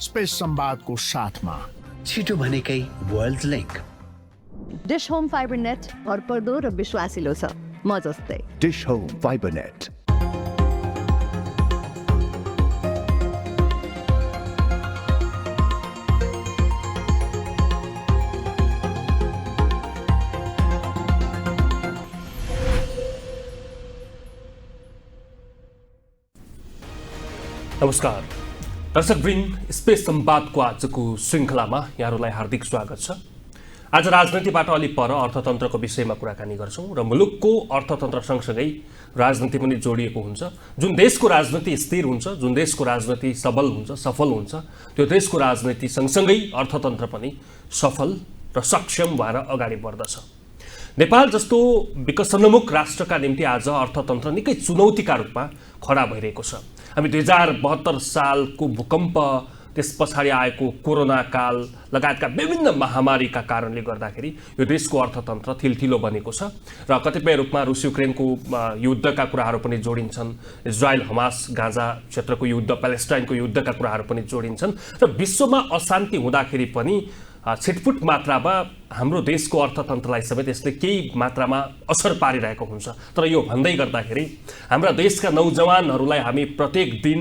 Space संवादको साथमा छिटो भनेकै world link. Dish home fibre net भरपर्दो र विश्वासिलो छ, म जस्तै। Dish home fibre net. नमस्कार दर्शकवृन्द, स्पेस संवादको आजको श्रृङ्खलामा यहाँहरूलाई हार्दिक स्वागत छ। आज राजनीतिबाट अलि पर अर्थतन्त्रको विषयमा कुराकानी गर्छौँ र मुलुकको अर्थतन्त्र सँगसँगै राजनीति पनि जोडिएको हुन्छ। जुन देशको राजनीति स्थिर हुन्छ, जुन देशको राजनीति सबल हुन्छ, सफल हुन्छ, त्यो देशको राजनीति सँगसँगै अर्थतन्त्र पनि सफल र सक्षम भएर अगाडि बढ्दछ। नेपाल जस्तो विकसनोन्मुख राष्ट्रका निम्ति आज अर्थतन्त्र निकै चुनौतीका रूपमा खडा भइरहेको छ। हामी 2072 सालको भूकम्प, त्यस पछाडि आएको कोरोना काल लगायतका विभिन्न महामारीका कारणले गर्दाखेरि यो देशको अर्थतन्त्र थिलथिलो बनेको छ र कतिपय रूपमा रुस युक्रेनको युद्धका कुराहरू पनि जोडिन्छन्, इजरायल हमास गाजा क्षेत्रको युद्ध, प्यालेस्टाइनको युद्धका कुराहरू पनि जोडिन्छन् र विश्वमा अशान्ति हुँदाखेरि पनि छिटपुट मात्रामा हाम्रो देशको अर्थतन्त्रलाई समेत यसले केही मात्रामा असर पारिरहेको हुन्छ। तर यो भन्दै गर्दाखेरि हाम्रा देशका नौजवानहरूलाई हामी प्रत्येक दिन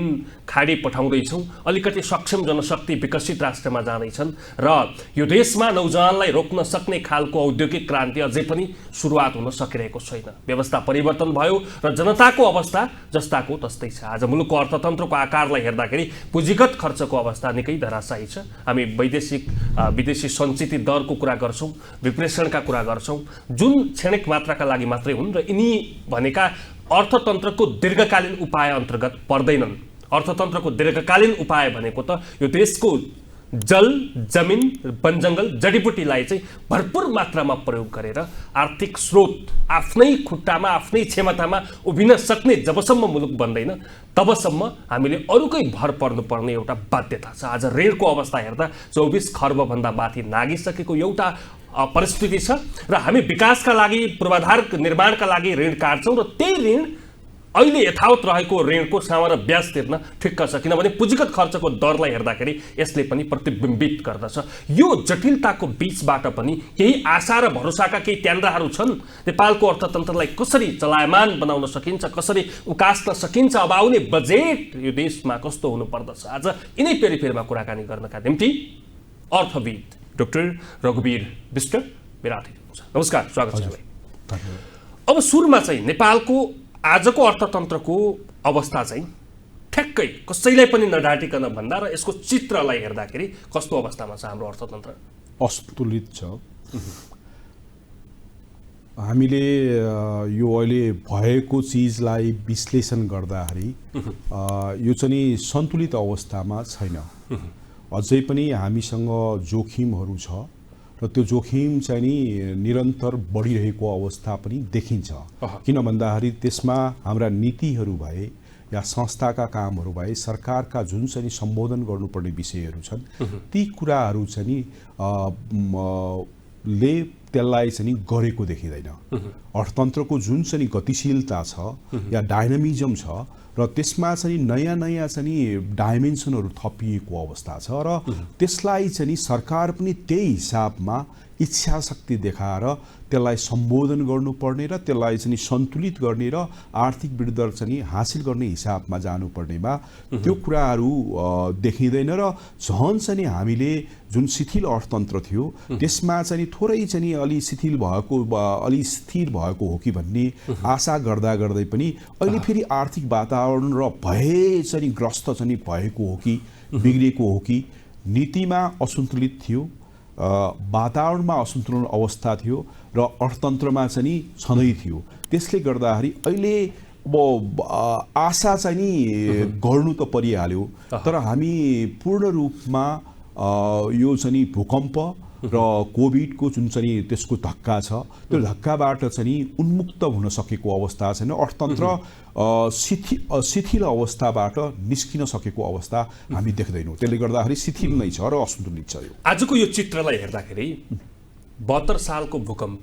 खाडी पठाउँदैछौँ, अलिकति सक्षम जनशक्ति विकसित राष्ट्रमा जाँदैछन् र यो देशमा नौजवानलाई रोक्न सक्ने खालको औद्योगिक क्रान्ति अझै पनि सुरुवात हुन सकिरहेको छैन। व्यवस्था परिवर्तन भयो र जनताको अवस्था जस्ताको तस्तै छ। आज मुलुकको अर्थतन्त्रको आकारलाई हेर्दाखेरि पुँजीगत खर्चको अवस्था निकै धराशायी छ। हामी विदेशी सञ्चित दरको कुरा गर्छौँ, विप्रेषणका कुरा गर्छौँ, जुन क्षणिक मात्राका लागि मात्रै हुन् र यिनी भनेका अर्थतन्त्रको दीर्घकालीन उपाय अन्तर्गत पर्दैनन्। अर्थतन्त्रको दीर्घकालीन उपाय भनेको त यो देशको जल, जमिन, वनजङ्गल, जडीबुटीलाई चाहिँ भरपूर मात्रामा प्रयोग गरेर आर्थिक स्रोत आफ्नै खुट्टामा, आफ्नै क्षमतामा उभिन सक्ने जबसम्म मुलुक बन्दैन तबसम्म हामीले अरूकै भर पर्नुपर्ने एउटा बाध्यता छ। आज ऋणको अवस्था हेर्दा 24 खर्बभन्दा माथि नागिसकेको एउटा परिस्थिति छ र हामी विकासका लागि, पूर्वाधार निर्माणका लागि ऋण काट्छौँ र त्यही ऋण अहिले यथावत रहेको ऋणको सामान्य ब्याज तिर्न ठिक्क छ, किनभने पुँजीगत खर्चको दरलाई हेर्दाखेरि यसले पनि प्रतिबिम्बित गर्दछ। यो जटिलताको बीचबाट पनि केही आशा र भरोसाका केही ट्यान्द्राहरू छन्। नेपालको अर्थतन्त्रलाई कसरी चलायमान बनाउन सकिन्छ, कसरी उकास्न सकिन्छ, अब आउने बजेट यो देशमा कस्तो हुनुपर्दछ, आज यिनै पेरिफेरमा कुराकानी गर्नका निम्ति अर्थविद डाक्टर रघुवीर विष्ट मेरा अतिथि हुनुहुन्छ। नमस्कार, स्वागत छ। अब सुरुमा चाहिँ नेपालको आजको अर्थतन्त्रको अवस्था चाहिँ ठ्याक्कै कसैलाई पनि नढाटिकन भन्दा र यसको चित्रलाई हेर्दाखेरि कस्तो अवस्थामा छ हाम्रो अर्थतन्त्र? असन्तुलित छ। हामीले यो अहिले भएको चिजलाई विश्लेषण गर्दाखेरि यो चाहिँ सन्तुलित अवस्थामा छैन। अझै पनि हामीसँग जोखिमहरू छ र त्यो जोखिम चाहिँ नि निरन्तर बढिरहेको अवस्था पनि देखिन्छ। किन भन्दाखेरि त्यसमा हाम्रा नीतिहरू भए या संस्थाका कामहरू भए, सरकारका जुन चाहिँ सम्बोधन गर्नुपर्ने विषयहरू छन्, ती कुराहरू चाहिँ ले त्यसलाई चाहिँ गरेको देखिँदैन। अर्थतन्त्रको जुन चाहिँ गतिशीलता छ या डाइनामिजम छ र त्यसमा चाहिँ नयाँ नयाँ चाहिँ डाइमेन्सनहरू थपिएको अवस्था छ र त्यसलाई चाहिँ सरकार पनि त्यही हिसाबमा इच्छा शक्ति देखाएर त्यसलाई सम्बोधन गर्नुपर्ने र त्यसलाई चाहिँ सन्तुलित गर्ने र आर्थिक वृद्धि चाहिँ हासिल गर्ने हिसाबमा जानुपर्नेमा त्यो कुराहरू देखिँदैन र झन् चाहिँ हामीले जुन शिथिल अर्थतन्त्र थियो त्यसमा चाहिँ थोरै चाहिँ अलि शिथिल भएको, अलि स्थिर भएको हो कि भन्ने आशा गर्दा गर्दै पनि अहिले फेरि आर्थिक वातावरण र भए चाहिँ ग्रस्त चाहिँ भएको हो कि बिग्रेको हो कि नीतिमा असन्तुलित थियो, वातावरणमा असन्तुलन अवस्था थियो र अर्थतन्त्रमा चाहिँ छँदै थियो। त्यसले गर्दाखेरि अहिले अब आशा चाहिँ नि गर्नु त परिहाल्यो, तर हामी पूर्ण रूपमा यो चाहिँ भूकम्प र कोभिडको जुन चाहिँ त्यसको धक्का छ, त्यो धक्काबाट चाहिँ उन्मुक्त हुन सकेको अवस्था छैन। अर्थतन्त्र शिथिल अवस्थाबाट निस्किन सकेको अवस्था हामी देख्दैनौँ। त्यसले गर्दाखेरि शिथिल नै छ र असन्तुलित छ। यो आजको यो चित्रलाई हेर्दाखेरि 72 सालको भूकम्प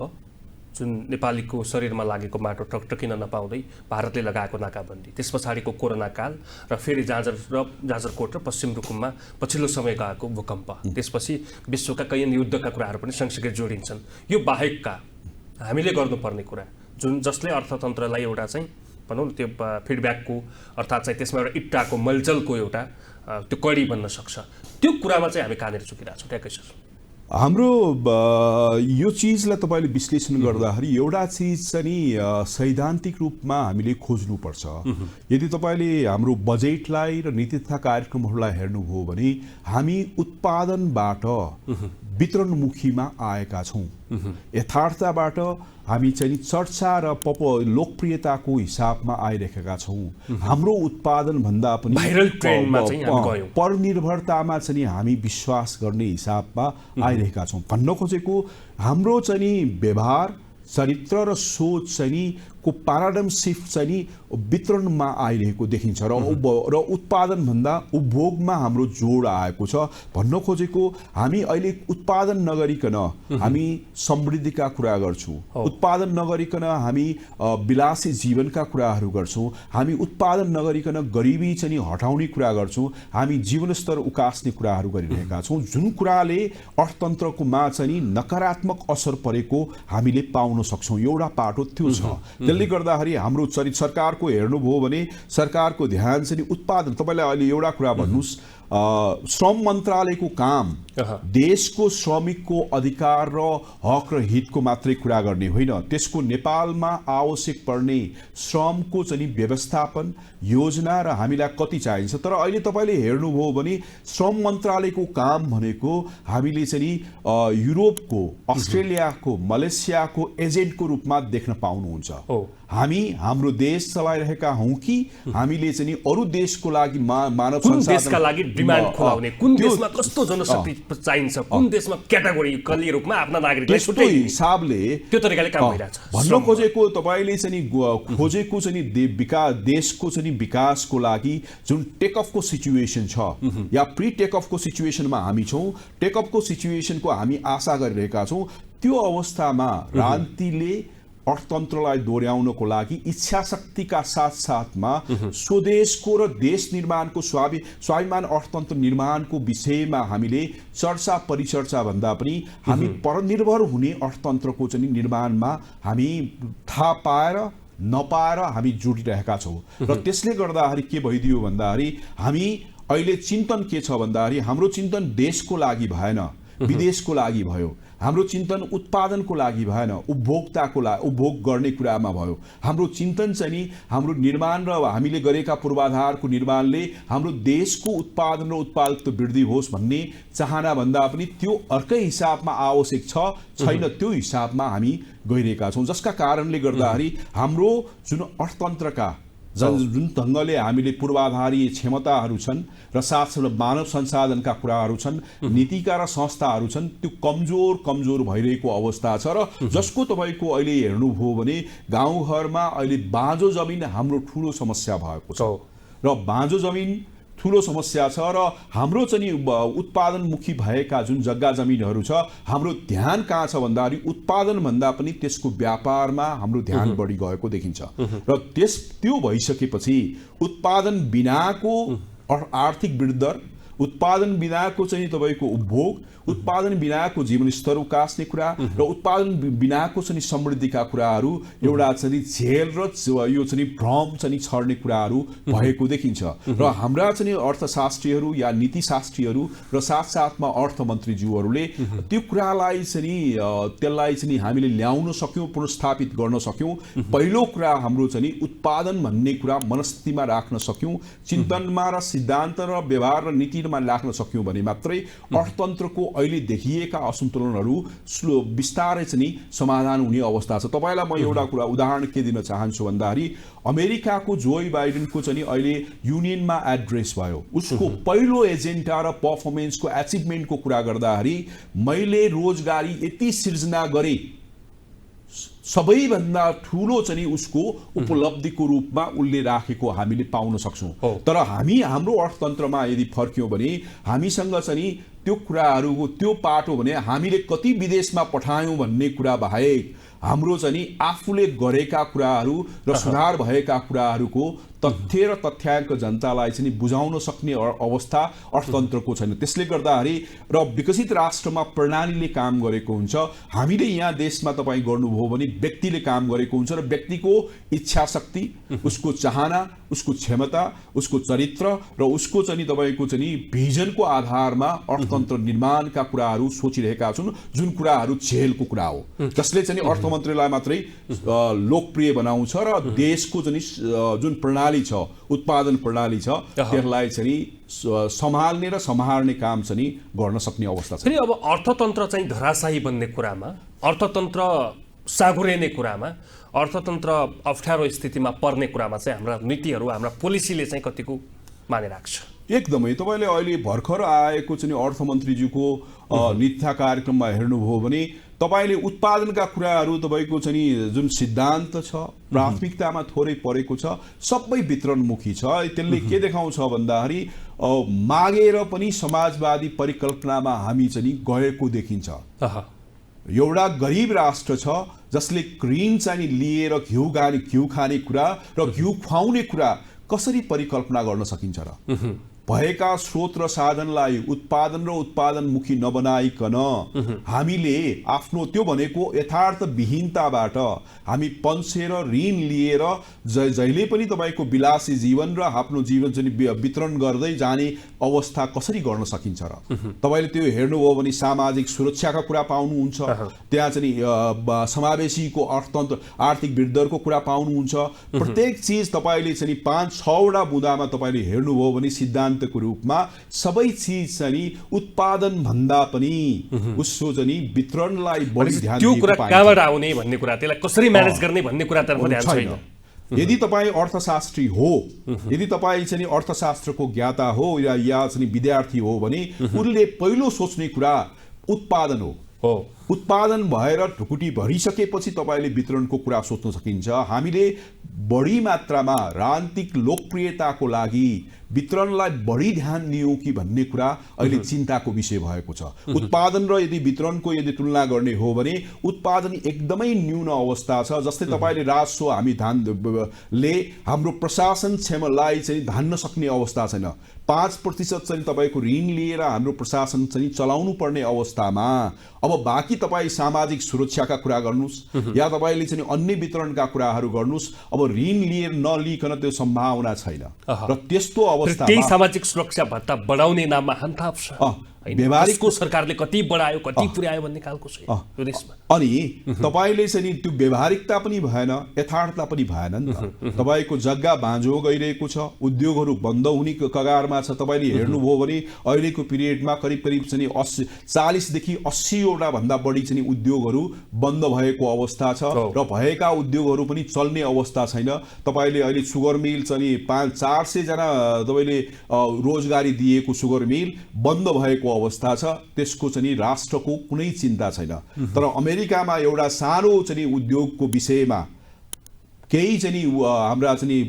जुन नेपालीको शरीरमा लागेको माटो टकटकिन नपाउँदै भारतले लगाएको नाकाबन्दी, त्यस पछाडिको कोरोना काल र फेरि जाजरकोट र पश्चिम रुकुममा पछिल्लो समय गएको भूकम्प, त्यसपछि विश्वका कैयन युद्धका कुराहरू पनि सँगसँगै जोडिन्छन्। यो बाहेकका हामीले गर्नुपर्ने कुरा जसले अर्थतन्त्रलाई एउटा चाहिँ भनौँ न त्यो फिडब्याकको अर्थात् चाहिँ त्यसमा एउटा इट्टाको मलजलको एउटा त्यो कडी बन्न सक्छ, त्यो कुरामा चाहिँ हामी कहाँनिर चुकिरहेको छौँ ट्याक्कै सर? हाम्रो यो चिजलाई तपाईँले विश्लेषण गर्दाखेरि एउटा चिज चाहिँ नि सैद्धान्तिक रूपमा हामीले खोज्नुपर्छ। यदि तपाईँले हाम्रो बजेटलाई र नीति तथा कार्यक्रमहरूलाई हेर्नुभयो भने हामी उत्पादनबाट वितरणमुखीमा आएका छौँ। यथार्थबाट हामी चाहिँ चर्चा र लोकप्रियताको हिसाबमा आइरहेका छौँ। हाम्रो उत्पादन भन्दा पनि भाइरल ट्रेन्डमा चाहिँ हामी गयौँ, परनिर्भरतामा चाहिँ हामी विश्वास गर्ने हिसाबमा आइरहेका छौँ। भन्न खोजेको हाम्रो चाहिँ नि व्यवहार, चरित्र र सोच चाहिँ नि को प्याराडाइम शिफ्ट चाहिँ नि वितरणमा आइरहेको देखिन्छ र उत्पादन भन्दा उपभोगमा हाम्रो जोड आएको छ। भन्न खोजेको हामी अहिले उत्पादन नगरिकन हामी समृद्धिका कुरा गर्छौँ, उत्पादन नगरिकन हामी विलासी जीवनका कुराहरू गर्छौँ, हामी उत्पादन नगरिकन गरिबी चाहिँ हटाउने कुरा गर्छौँ, हामी जीवनस्तर उकास्ने कुराहरू गरिरहेका छौँ, जुन कुराले अर्थतन्त्रकोमा चाहिँ नकारात्मक असर परेको हामीले पाउन सक्छौँ। एउटा पाटो त्यो छ। त्यसले गर्दाखेरि हाम्रो सरकारको हेर्नुभयो भने सरकारको ध्यान चाहिँ उत्पादन, तपाईँलाई अहिले एउटा कुरा भन्नुहोस्, श्रम मन्त्रालयको काम देशको श्रमिकको अधिकार र हक र हितको मात्रै कुरा गर्ने होइन, त्यसको नेपालमा आवश्यक पर्ने श्रमको चाहिँ व्यवस्थापन योजना र हामीलाई कति चाहिन्छ। तर अहिले तपाईँले हेर्नुभयो भने श्रम मन्त्रालयको काम भनेको हामीले चाहिँ युरोपको, अस्ट्रेलियाको, मलेसियाको एजेन्टको रूपमा देख्न पाउनुहुन्छ। हामी हाम्रो देश चलाइरहेका हौँ कि हामीले चाहिँ अरू देशको लागि मानव संसाधनका लागि डिमान्ड खुलाउने, कुन देशमा कस्तो जनशक्ति चाहिन्छ, कुन देशमा क्याटेगोरिकली रूपमा आफ्ना नागरिकलाई छुट्टै हिसाबले त्यो तरिकाले काम भइरहेछ। भन्न खोजेको तपाईँले चाहिँ खोजेको चाहिँ देशको चाहिँ विकासको लागि जुन टेक अफको सिचुएसन छ या प्री टेक अफको सिचुएसनमा हामी छौँ, टेक अफको सिचुएसनको हामी आशा गरिरहेका छौँ, त्यो अवस्थामा राजनीतिले अर्थतन्त्रलाई दोहोऱ्याउनको लागि इच्छा शक्तिका साथसाथमा स्वदेशको र देश निर्माणको स्वाभिमान अर्थतन्त्र निर्माणको विषयमा हामीले चर्चा परिचर्चा भन्दा पनि हामी परनिर्भर हुने अर्थतन्त्रको चाहिँ निर्माणमा हामी थाहा पाएर नपाएर हामी जोडिरहेका छौँ। र त्यसले गर्दाखेरि के भइदियो भन्दाखेरि हामी अहिले चिन्तन के छ भन्दाखेरि हाम्रो चिन्तन देशको लागि भएन, विदेशको लागि भयो। हाम्रो चिन्तन उत्पादनको लागि भएन, उपभोक्ताको लागि उपभोग गर्ने कुरामा भयो। हाम्रो चिन्तन चाहिँ नि हाम्रो निर्माण र हामीले गरेका पूर्वाधारको निर्माणले हाम्रो देशको उत्पादन र उत्पादकता वृद्धि होस् भन्ने चाहना भन्दा पनि त्यो अर्कै हिसाबमा आवश्यक छैन, त्यो हिसाबमा हामी गइरहेका छौँ। जसका कारणले गर्दाखेरि हाम्रो जुन अर्थतन्त्रका जुन ढङ्गले हामीले पूर्वाधारीय क्षमताहरू छन् र साथसाथै मानव संसाधनका कुराहरू छन्, नीतिका र संस्थाहरू छन्, त्यो कमजोर भइरहेको अवस्था छ। र जसको तपाईँको अहिले हेर्नुभयो भने गाउँघरमा अहिले बाँझो जमिन हाम्रो ठुलो समस्या भएको छ र बाँझो जमिन ठुलो समस्या छ र हाम्रो चाहिँ उत्पादनमुखी भएका जुन जग्गा जमिनहरू छ, हाम्रो ध्यान कहाँ छ भन्दाखेरि उत्पादन भन्दा पनि त्यसको व्यापारमा हाम्रो ध्यान बढी गएको देखिन्छ। र त्यो भइसकेपछि उत्पादन बिनाको आर्थिक वृद्धि दर, उत्पादन बिनाको चाहिँ तपाईँको उपभोग, उत्पादन बिनाको जीवनस्तर उकास्ने कुरा र उत्पादन बिनाको चाहिँ समृद्धिका कुराहरू एउटा चाहिँ झेल र यो चाहिँ भ्रम चाहिँ छर्ने कुराहरू भएको देखिन्छ। र हाम्रा चाहिँ अर्थशास्त्रीहरू या नीतिशास्त्रीहरू र साथसाथमा अर्थमन्त्रीज्यूहरूले त्यो कुरालाई त्यसलाई चाहिँ हामीले ल्याउन सक्यौँ, पुनर्स्थापित गर्न सक्यौँ। पहिलो कुरा हाम्रो चाहिँ उत्पादन भन्ने कुरा मनस्थितिमा राख्न सक्यौँ, चिन्तनमा र सिद्धान्त र व्यवहार र नीतिमा राख्न सक्यौँ भने मात्रै अर्थतन्त्रको अहिले देखिएका असन्तुलनहरू बिस्तारै चाहिँ समाधान हुने अवस्था छ। तपाईँलाई म एउटा कुरा उदाहरण के दिन चाहन्छु भन्दाखेरि अमेरिकाको जोई बाइडेनको चाहिँ अहिले युनियनमा एड्रेस भयो, उसको पहिलो एजेन्डा र पर्फर्मेन्सको एचिभमेन्टको कुरा गर्दाखेरि मैले रोजगारी यति सिर्जना गरेँ, सबैभन्दा ठुलो चाहिँ उसको उपलब्धिको रूपमा उसले राखेको हामीले पाउन सक्छौँ। तर हाम्रो अर्थतन्त्रमा यदि फर्क्यौँ भने हामीसँग चाहिँ त्यो कुराहरूको त्यो पाटो भने हामीले कति विदेशमा पठायौँ भन्ने कुरा बाहेक हाम्रो चाहिँ आफूले गरेका कुराहरू र सुधार भएका कुराहरूको तथ्य र तथ्याङ्क जनतालाई चाहिँ बुझाउन सक्ने अवस्था अर्थतन्त्रको छैन। त्यसले गर्दाखेरि र विकसित राष्ट्रमा प्रणालीले काम गरेको हुन्छ। हामीले यहाँ देशमा तपाईँ गर्नुभयो भने व्यक्तिले काम गरेको हुन्छ र व्यक्तिको इच्छा शक्ति, उसको चाहना, उसको क्षमता, उसको चरित्र र उसको चाहिँ तपाईँको चाहिँ भिजनको आधारमा अर्थतन्त्र निर्माणका कुराहरू सोचिरहेका छन्, जुन कुराहरू झेलको कुरा हो, जसले चाहिँ अर्थमन्त्रीलाई मात्रै लोकप्रिय बनाउँछ र देशको चाहिँ जुन प्रणाली छ, उत्पादन प्रणाली छ, त्यसलाई चाहिँ सम्हाल्ने र सम्हार्ने काम चाहिँ गर्न सक्ने अवस्था छ। फेरि अब अर्थतन्त्र चाहिँ धराशायी बन्ने कुरामा, अर्थतन्त्र साँघुरिने कुरामा, अर्थतन्त्र अप्ठ्यारो स्थितिमा पर्ने कुरामा चाहिँ हाम्रा नीतिहरू, हाम्रा पोलिसीले चाहिँ कतिको मानिराख्छ? एकदमै तपाईँले अहिले भर्खर आएको चाहिँ अर्थमन्त्रीज्यूको नीतिका कार्यक्रममा हेर्नुभयो भने तपाईँले उत्पादनका कुराहरू तपाईँको चाहिँ जुन सिद्धान्त छ, प्राथमिकतामा थोरै परेको छ, सबै वितरणमुखी छ। त्यसले के देखाउँछ भन्दाखेरि मागेर पनि समाजवादी परिकल्पनामा हामी चाहिँ गएको देखिन्छ। एउटा गरिब राष्ट्र छ जसले ऋण चाहिँ लिएर घिउ खाने कुरा र घिउ खुवाउने कुरा कसरी परिकल्पना गर्न सकिन्छ र? भएका स्रोत र साधनलाई उत्पादन र उत्पादनमुखी नबनाइकन हामीले आफ्नो त्यो भनेको यथार्थ विहीनताबाट हामी पन्सेर ऋण लिएर जहिले पनि तपाईँको विलासी जीवन र आफ्नो जीवन चाहिँ वितरण गर्दै जाने अवस्था कसरी गर्न सकिन्छ र? तपाईँले त्यो हेर्नुभयो भने सामाजिक सुरक्षाका कुरा पाउनुहुन्छ, त्यहाँ चाहिँ समावेशीको अर्थतन्त्र आर्थिक वृद्धिको कुरा पाउनुहुन्छ। प्रत्येक चिज तपाईँले चाहिँ 5-6वटा बुँदामा तपाईँले हेर्नुभयो भने सिद्धान्त को रूपमा सबै चीज चाहिँ उत्पादन भन्दा पनि उसको चाहिँ वितरणलाई बढी ध्यान दिएको पाइन्छ। त्यो कुरा कहाँबाट आउने भन्ने कुरा, त्यसलाई कसरी म्यानेज गर्ने भन्ने कुरातर्फ ध्यान छैन। यदि तपाईँ अर्थशास्त्री हो, यदि तपाईँ चाहिँ अर्थशास्त्रको ज्ञाता हो या चाहिँ विद्यार्थी हो भने उनले पहिलो सोच्ने कुरा उत्पादन हो। उत्पादन भएर ढुकुटी भरिसकेपछि तपाईँले वितरणको कुरा सोच्न सकिन्छ। हामीले बढी मात्रामा राजनीतिक लोकप्रियताको लागि वितरणलाई बढी ध्यान दियौँ कि भन्ने कुरा अहिले चिन्ताको विषय भएको छ। उत्पादन र यदि वितरणको यदि तुलना गर्ने हो भने उत्पादन एकदमै न्यून अवस्था छ। जस्तै तपाईँले राजस्व हामी ले हाम्रो प्रशासन क्षमतालाई चाहिँ धान्न सक्ने अवस्था छैन। 5% चाहिँ तपाईँको ऋण लिएर हाम्रो प्रशासन चाहिँ चलाउनु पर्ने अवस्थामा अब बाँकी तपाईँ सामाजिक सुरक्षाका कुरा गर्नुहोस् या तपाईँले चाहिँ अन्य वितरणका कुराहरू गर्नुहोस्, अब ऋण लिएर नलिकन त्यो सम्भावना छैन र त्यस्तो अवस्थामा त्यही सामाजिक सुरक्षा भत्ता बढाउने नाममा हामथाप छ। व्यवहारिकको सरकारले कति बढायो, कति पुर्यायो भन्ने खालको छ यो देशमा। अनि तपाईँले चाहिँ त्यो व्यवहारिकता पनि भएन, यथार्थता पनि भएन नि त। तपाईँको जग्गा बाँझो गइरहेको छ, उद्योगहरू बन्द हुने कगारमा छ। तपाईँले हेर्नुभयो भने अहिलेको पिरियडमा करिब चाहिँ 40 देखि 80वटा भन्दा बढी चाहिँ उद्योगहरू बन्द भएको अवस्था छ र भएका उद्योगहरू पनि चल्ने अवस्था छैन। तपाईँले अहिले सुगर मिल चाहिँ 400 जना तपाईँले रोजगारी दिएको सुगर मिल बन्द भएको अवस्था छ। त्यसको चाहिँ राष्ट्रको कुनै चिन्ता छैन। तर अमेरिकामा एउटा सानो चाहिँ उद्योगको विषयमा केही चाहिँ हाम्रा चाहिँ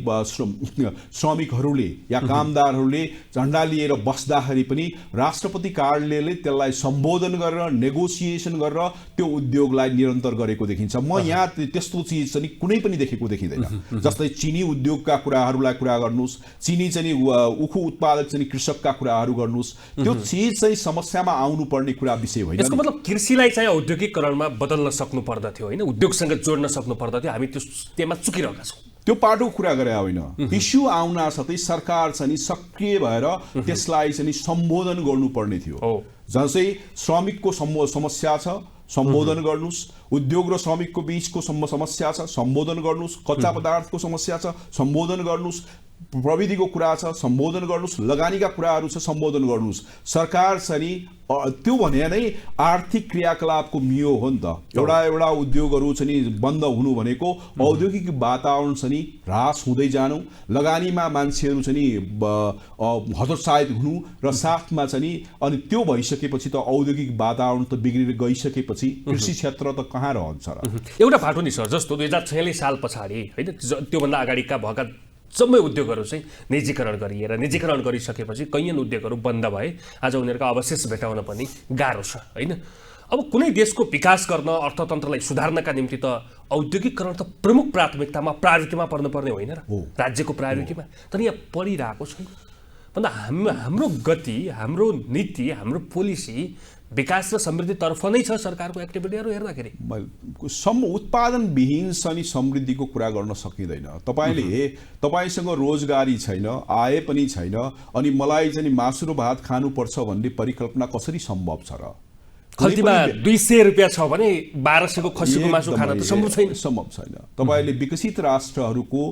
श्रमिकहरूले या कामदारहरूले झन्डा लिएर बस्दाखेरि पनि राष्ट्रपति कार्यालयले त्यसलाई सम्बोधन गरेर नेगोसिएसन गरेर त्यो उद्योगलाई निरन्तर गरेको देखिन्छ। म यहाँ त्यस्तो चिज चाहिँ कुनै पनि देखेको देखिँदैन। जस्तै चिनी उद्योगका कुराहरूलाई कुरा गर्नुहोस्, चिनी चाहिँ उखु उत्पादक चाहिँ कृषकका कुराहरू गर्नुहोस्, त्यो चिज चाहिँ समस्यामा आउनुपर्ने कुरा विषय होइन। यसको मतलब कृषिलाई चाहिँ औद्योगिकरणमा बदल्न सक्नु पर्दथ्यो होइन, उद्योगसँग जोड्न सक्नु पर्दथ्यो। हामी त्यसमा चुकिरहेका छौँ। त्यो पाटो कुरा गरे होइन। इस्यु आउन साथै सरकार चाहिँ सक्रिय भएर त्यसलाई चाहिँ सम्बोधन गर्नुपर्ने थियो। जसै श्रमिकको समस्या छ, सम्बोधन गर्नुहोस्। उद्योग र श्रमिकको बीचको समस्या छ, सम्बोधन गर्नुहोस्। कच्चा पदार्थको समस्या छ, सम्बोधन गर्नुहोस्। प्रविधिको कुरा छ सम्बोधन गर्नुहोस्, लगानीका कुराहरू छ सम्बोधन गर्नुहोस्। सरकार छ नि त्यो भने नै आर्थिक क्रियाकलापको मियो हो नि त। एउटा उद्योगहरू छ नि बन्द हुनु भनेको औद्योगिक वातावरण छ नि ह्रास हुँदै जानु, लगानीमा मान्छेहरू छ नि हतोत्साहित हुनु र साथमा छ नि अनि त्यो भइसकेपछि त औद्योगिक वातावरण त बिग्रेर गइसकेपछि कृषि क्षेत्र त कहाँ रहन्छ र। एउटा बाटो नि सर, जस्तो 2046 साल पछाडि होइन त्योभन्दा अगाडिका भएका जम्मै उद्योगहरू चाहिँ निजीकरण गरिसकेपछि कैयन उद्योगहरू बन्द भए। आज उनीहरूको अवशेष भेटाउन पनि गाह्रो छ होइन। अब कुनै देशको विकास गर्न, अर्थतन्त्रलाई सुधार्नका निम्ति त औद्योगिकरण त प्रमुख प्रायोरिटीमा पर्नुपर्ने होइन र, राज्यको प्रायोरिटीमा। तर यहाँ पढिरहेको छैन भन्दा हाम्रो गति, हाम्रो नीति, हाम्रो पोलिसी विकास र समृद्धितर्फ नै छ सरकारको एक्टिभिटीहरू हेर्दाखेरि। उत्पादनविहीन चाहिँ समृद्धिको कुरा गर्न सकिँदैन। तपाईँसँग रोजगारी छैन, आय पनि छैन, अनि मलाई चाहिँ मासु र भात खानुपर्छ भन्ने परिकल्पना कसरी सम्भव छ र? खल्तीमा 200 रुपियाँ छ भने 1200 को खसीको मासु खान त सम्भव छैन। तपाईँले विकसित राष्ट्रहरूको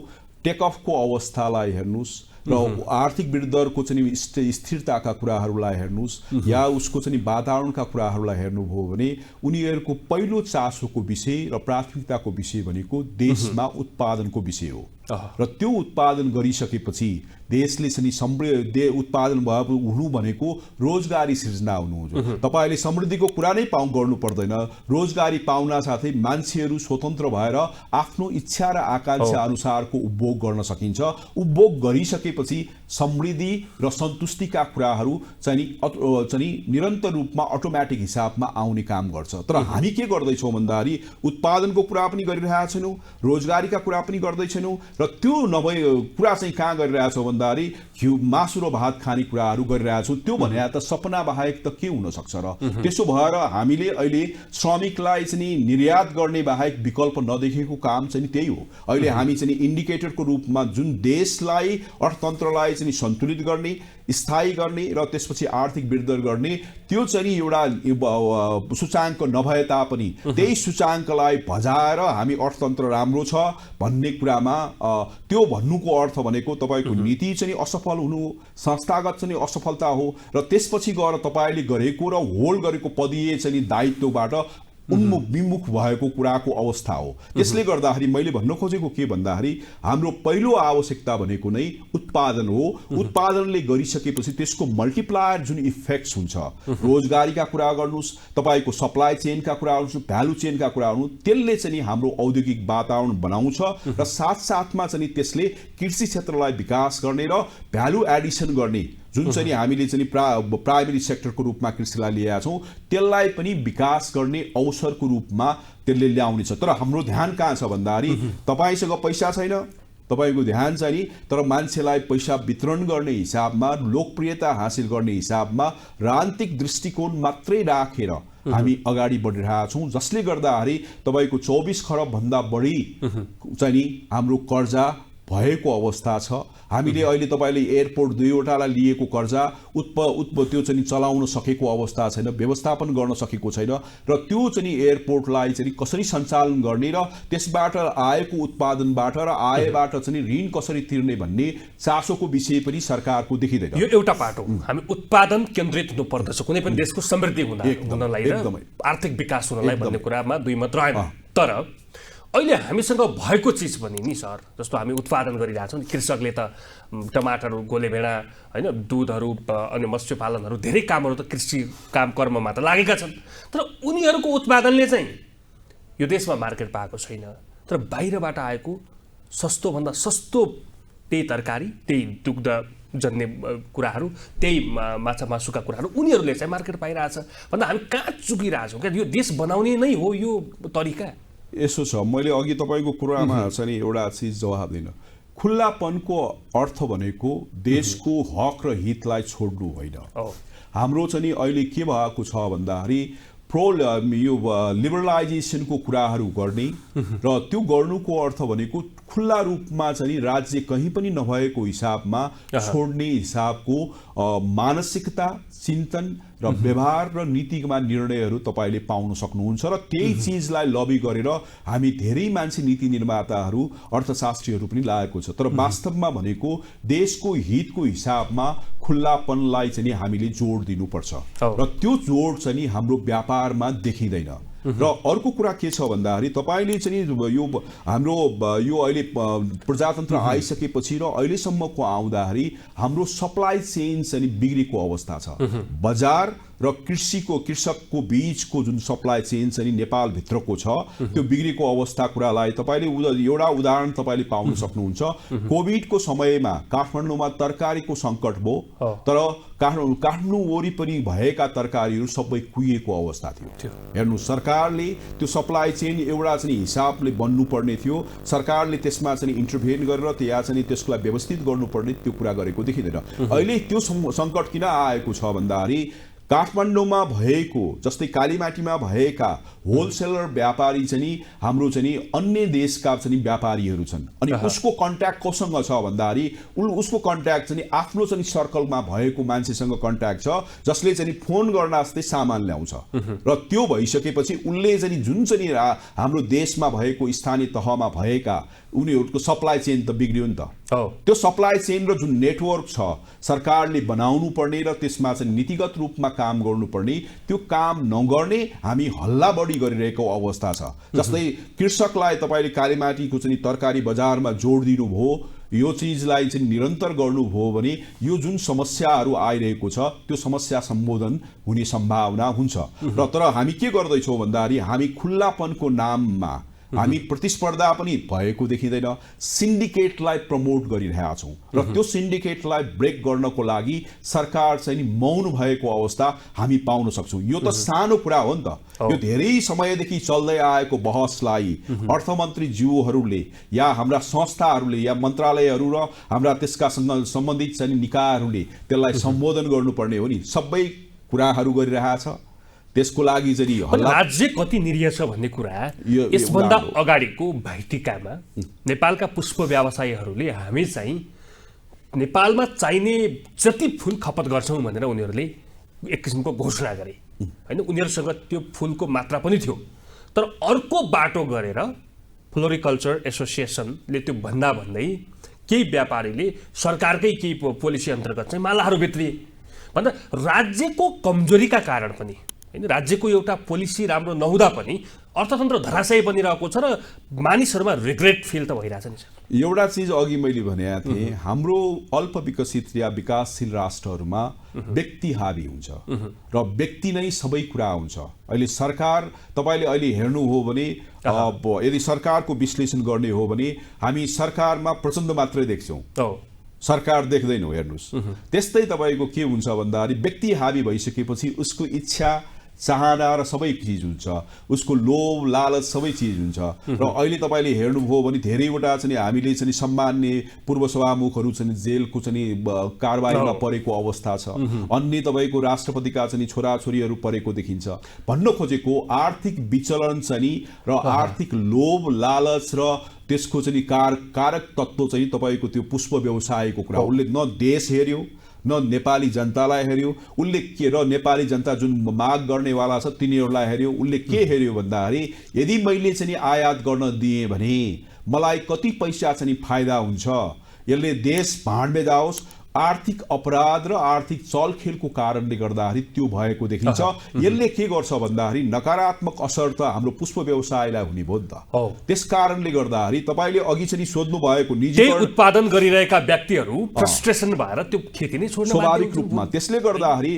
टेक अफको अवस्थालाई हेर्नुहोस् र आर्थिक वृद्धि दरको चाहिँ स्थिरताका कुराहरूलाई हेर्नुहोस् या उसको चाहिँ वातावरणका कुराहरूलाई हेर्नुभयो भने उनीहरूको पहिलो चासोको विषय र प्राथमिकताको विषय भनेको देशमा उत्पादनको विषय हो। र त्यो उत्पादन गरिसकेपछि देशले चाहिँ उत्पादन हुनु भनेको रोजगारी सिर्जना हुनु हो। तपाईँले समृद्धिको कुरा नै गर्नु पर्दैन, रोजगारी पाउन साथै मान्छेहरू स्वतन्त्र भएर आफ्नो इच्छा र आकांक्षा अनुसारको उपभोग गर्न सकिन्छ। उपभोग गरिसकेपछि समृद्धि र सन्तुष्टिका कुराहरू चाहिँ निरन्तर रूपमा अटोमेटिक हिसाबमा आउने काम गर्छ। तर हामी के गर्दैछौँ भन्दाखेरि उत्पादनको कुरा पनि गरिरहेका छैनौँ, रोजगारीका कुरा पनि गर्दैछैनौँ, र त्यो नभए कुरा चाहिँ कहाँ गरिरहेछौँ भन्दाखेरि मासु र भात खाने कुराहरू गरिरहेछौँ। त्यो भने त सपना बाहेक त के हुन सक्छ र? त्यसो भएर हामीले अहिले श्रमिकलाई चाहिँ निर्यात गर्ने बाहेक विकल्प नदेखेको काम चाहिँ त्यही हो। अहिले हामी चाहिँ इन्डिकेटरको रूपमा जुन देशलाई अर्थतन्त्रलाई चाहिँ सन्तुलित गर्ने, स्थायी गर्ने र त्यसपछि आर्थिक वृद्धि गर्ने त्यो चाहिँ एउटा सूचाङ्क नभए तापनि त्यही सूचाङ्कलाई भजाएर हामी अर्थतन्त्र राम्रो छ भन्ने कुरामा त्यो भन्नुको अर्थ भनेको तपाईँको नीति चाहिँ असफल हुनु हो, संस्थागत चाहिँ असफलता हो, र त्यसपछि गएर तपाईँले गरेको र होल्ड गरेको पदीय चाहिँ दायित्वबाट विमुख भएको कुराको अवस्था हो। त्यसले गर्दाखेरि मैले भन्न खोजेको के भन्दाखेरि हाम्रो पहिलो आवश्यकता भनेको नै उत्पादन हो। उत्पादनले गरिसकेपछि त्यसको मल्टिप्लायर जुन इफेक्ट्स हुन्छ, रोजगारीका कुरा गर्नुहोस्, तपाईँको सप्लाई चेनका कुरा गर्नुहोस्, भ्यालु चेनका कुरा गर्नुहोस्, त्यसले चाहिँ हाम्रो औद्योगिक वातावरण बनाउँछ र साथसाथमा चाहिँ त्यसले कृषि क्षेत्रलाई विकास गर्ने र भ्यालु एडिसन गर्ने जुन चाहिँ हामीले चाहिँ प्राइमेरी सेक्टरको रूपमा कृषिलाई लिएका छौँ त्यसलाई पनि विकास गर्ने अवसरको रूपमा त्यसले ल्याउनेछ। तर हाम्रो ध्यान कहाँ छ भन्दाखेरि तपाईँसँग पैसा छैन, तपाईँको ध्यान चाहिँ नि तर मान्छेलाई पैसा वितरण गर्ने हिसाबमा, लोकप्रियता हासिल गर्ने हिसाबमा राजनीतिक दृष्टिकोण मात्रै राखेर हामी अगाडि बढिरहेका छौँ, जसले गर्दाखेरि तपाईँको 24 खरब भन्दा बढी चाहिँ नि हाम्रो कर्जा भएको अवस्था छ। हामीले अहिले तपाईँले एयरपोर्ट 2वटालाई लिएको कर्जा त्यो चाहिँ चलाउन सकेको अवस्था छैन, व्यवस्थापन गर्न सकेको छैन, र त्यो चाहिँ एयरपोर्टलाई चाहिँ कसरी सञ्चालन गर्ने र त्यसबाट आएको उत्पादनबाट र आयबाट चाहिँ ऋण कसरी तिर्ने भन्ने चासोको विषय पनि सरकारको देखिँदैन। यो एउटा पाटो हामी उत्पादन केन्द्रित हुनुपर्दछ कुनै पनि देशको समृद्धि हुनलाई र आर्थिक विकास हुनलाई भन्ने कुरामा दुई मत रहेन। तर अहिले हामीसँग भएको चिज पनि नि सर, जस्तो हामी उत्पादन गरिरहेछौँ, कृषकले त टमाटरहरू, गोलेभेडा होइन, दुधहरू अनि मत्स्य पालनहरू धेरै कामहरू त कृषि कर्ममा त लागेका छन्, तर उनीहरूको उत्पादनले चाहिँ यो देशमा मार्केट पाएको छैन। तर बाहिरबाट आएको सस्तोभन्दा सस्तो त्यही तरकारी, त्यही दुग्ध जन्ने कुराहरू, त्यही माछा मासुका कुराहरू उनीहरूले चाहिँ मार्केट पाइरहेछ भन्दा हामी कहाँ चुकिरहेछौँ? क्या यो देश बनाउने नै हो यो तरिका? यसो छ, मैले अघि तपाईँको कुरामा चाहिँ एउटा चिज जवाब दिन, खुल्लापनको अर्थ भनेको देशको हक र हितलाई छोड्नु होइन। हाम्रो चाहिँ अहिले के भएको छ भन्दाखेरि यो लिबरलाइजेसनको कुराहरू गर्ने र त्यो गर्नुको अर्थ भनेको खुल्ला रूपमा चाहिँ राज्य कहीँ पनि नभएको हिसाबमा छोड्ने हिसाबको मानसिकता, चिन्तन र व्यवहार र नीतिमा निर्णयहरू तपाईँले पाउन सक्नुहुन्छ र त्यही चिजलाई लबी गरेर हामी धेरै मान्छे नीति निर्माताहरू अर्थशास्त्रीहरू पनि लागेको छ। तर वास्तवमा भनेको देशको हितको हिसाबमा खुल्लापनलाई चाहिँ हामीले जोड दिनुपर्छ र त्यो जोड चाहिँ हाम्रो व्यापारमा देखिँदैन। र अर्को कुरा के छ भन्दाखेरि तपाईँले चाहिँ यो हाम्रो यो अहिले प्रजातन्त्र आइसकेपछि र अहिलेसम्मको आउँदाखेरि हाम्रो सप्लाई चेन चाहिँ बिग्रेको अवस्था छ। बजार र कृषकको बीचको जुन सप्लाई चेन चाहिँ नेपालभित्रको छ त्यो बिग्रेको अवस्था कुरालाई तपाईँले एउटा उदाहरण तपाईँले पाउन सक्नुहुन्छ। कोभिडको समयमा काठमाडौँमा तरकारीको सङ्कट भयो, तर काठमाडौँ वरिपरि भएका तरकारीहरू सबै कुहिएको अवस्था थियो। हेर्नु, सरकारले त्यो सप्लाई चेन एउटा चाहिँ हिसाबले बन्नुपर्ने थियो, सरकारले त्यसमा चाहिँ इन्टरभेन गरेर त्यहाँ चाहिँ त्यसलाई व्यवस्थित गर्नुपर्ने त्यो कुरा गरेको देखिँदैन। अहिले त्यो सङ्कट किन आएको छ भन्दाखेरि काठमाडौँमा भएको जस्तै कालीमाटीमा भएका होलसेलर व्यापारी चाहिँ हाम्रो चाहिँ अन्य देशका चाहिँ व्यापारीहरू छन् अनि उसको कन्ट्याक्ट कोसँग छ भन्दाखेरि उसको कन्ट्याक्ट चाहिँ आफ्नो चाहिँ सर्कलमा भएको मान्छेसँग कन्ट्याक्ट छ जसले चाहिँ फोन गर्न जस्तै सामान ल्याउँछ र त्यो भइसकेपछि उसले चाहिँ जुन चाहिँ हाम्रो देशमा भएको स्थानीय तहमा भएका उनीहरूको सप्लाई चेन त बिग्रियो नि त। त्यो सप्लाई चेन र जुन नेटवर्क छ सरकारले बनाउनु पर्ने र त्यसमा चाहिँ नीतिगत रूपमा काम गर्नुपर्ने त्यो काम नगर्ने हामी हल्ला बढी गरिरहेको अवस्था छ। जस्तै कृषकलाई तपाईँले कालीमाटीको चाहिँ तरकारी बजारमा जोड दिनुभयो, यो चिजलाई चाहिँ निरन्तर गर्नुभयो भने यो जुन समस्याहरू आइरहेको छ त्यो समस्या सम्बोधन हुने सम्भावना हुन्छ। र तर हामी के गर्दैछौँ भन्दाखेरि हामी खुल्लापनको नाममा हामी प्रतिस्पर्धा पनि भएको देखिँदैन, सिन्डिकेटलाई प्रमोट गरिरहेका छौँ र त्यो सिन्डिकेटलाई ब्रेक गर्नको लागि सरकार चाहिँ मौन भएको अवस्था हामी पाउन सक्छौँ। यो त सानो कुरा हो नि त, यो धेरै समयदेखि चल्दै आएको बहसलाई अर्थमन्त्री ज्यूहरूले या हाम्रा संस्थाहरूले या मन्त्रालयहरू र हाम्रा त्यसका सम्बन्धित चाहिँ निकायहरूले त्यसलाई सम्बोधन गर्नुपर्ने हो नि। सबै कुराहरू गरिरहेछ, त्यसको लागि चाहिँ राज्य कति निरीह छ भन्ने कुरा यसभन्दा अगाडिको भाइटिकामा नेपालका पुष्प व्यवसायीहरूले हामी चाहिँ नेपालमा चाहिने जति फुल खपत गर्छौँ भनेर उनीहरूले एक किसिमको घोषणा गरे होइन। उनीहरूसँग त्यो फुलको मात्रा पनि थियो, तर अर्को बाटो गरेर फ्लोरिकल्चर एसोसिएसनले त्यो भन्दै केही व्यापारीले सरकारकै केही पोलिसी अन्तर्गत चाहिँ मालाहरू भित्रिए भन्दा राज्यको कमजोरीका कारण पनि राज्यको एउटा पोलिसी राम्रो नहुँदा पनि अर्थतन्त्र धराशयी बनिरहेको छ र मानिसहरूमा रिग्रेट फिल त भइरहेछ नि। एउटा चिज अघि मैले भनेको थिएँ, हाम्रो अल्प विकसित या विकासशील राष्ट्रहरूमा व्यक्ति हावी हुन्छ र व्यक्ति नै सबै कुरा हुन्छ। अहिले सरकार तपाईँले अहिले हेर्नु हो भने यदि सरकारको विश्लेषण गर्ने हो भने हामी सरकारमा प्रचण्ड मात्रै देख्छौँ, सरकार देख्दैनौँ। हेर्नुहोस्, त्यस्तै तपाईँको के हुन्छ भन्दाखेरि व्यक्ति हावी भइसकेपछि उसको इच्छा चाहना र सबै चिज हुन्छ, उसको लोभ लालच सबै चिज हुन्छ। र अहिले तपाईँले हेर्नुभयो भने धेरैवटा चाहिँ हामीले चाहिँ सम्मान्य पूर्व सभामुखहरू चाहिँ जेलको चाहिँ कारबाहीमा परेको अवस्था छ, अन्य तपाईँको राष्ट्रपतिका चाहिँ छोराछोरीहरू परेको देखिन्छ। भन्न खोजेको आर्थिक विचलन चाहिँ र आर्थिक लोभ लालच र त्यसको चाहिँ कारक तत्त्व चाहिँ तपाईँको त्यो पुष्प व्यवसायको कुरा उसले न देश हेऱ्यो न नेपाली जनतालाई हेऱ्यो, उसले के र नेपाली जनता जुन माग गर्नेवाला छ तिनीहरूलाई हेऱ्यो। उसले के हेऱ्यो भन्दाखेरि यदि मैले चाहिँ आयात गर्न दिएँ भने मलाई कति पैसा चाहिँ फाइदा हुन्छ, यसले देश भाँडमे जाओस्। आर्थिक अपराध र आर्थिक चलखेलको कारणले गर्दाखेरि त्यो भएको देखिन्छ। यसले के गर्छ भन्दाखेरि नकारात्मक असर त हाम्रो पुष्प व्यवसायलाई हुने भयो नि त। त्यस कारणले गर्दाखेरि तपाईँले अघि चाहिँ सोध्नु भएको निजी उत्पादन गरिरहेका व्यक्तिहरू फ्रस्ट्रेसन भएर त्यो खेती नै छोड्न स्वाभाविक रूपमा, त्यसले गर्दाखेरि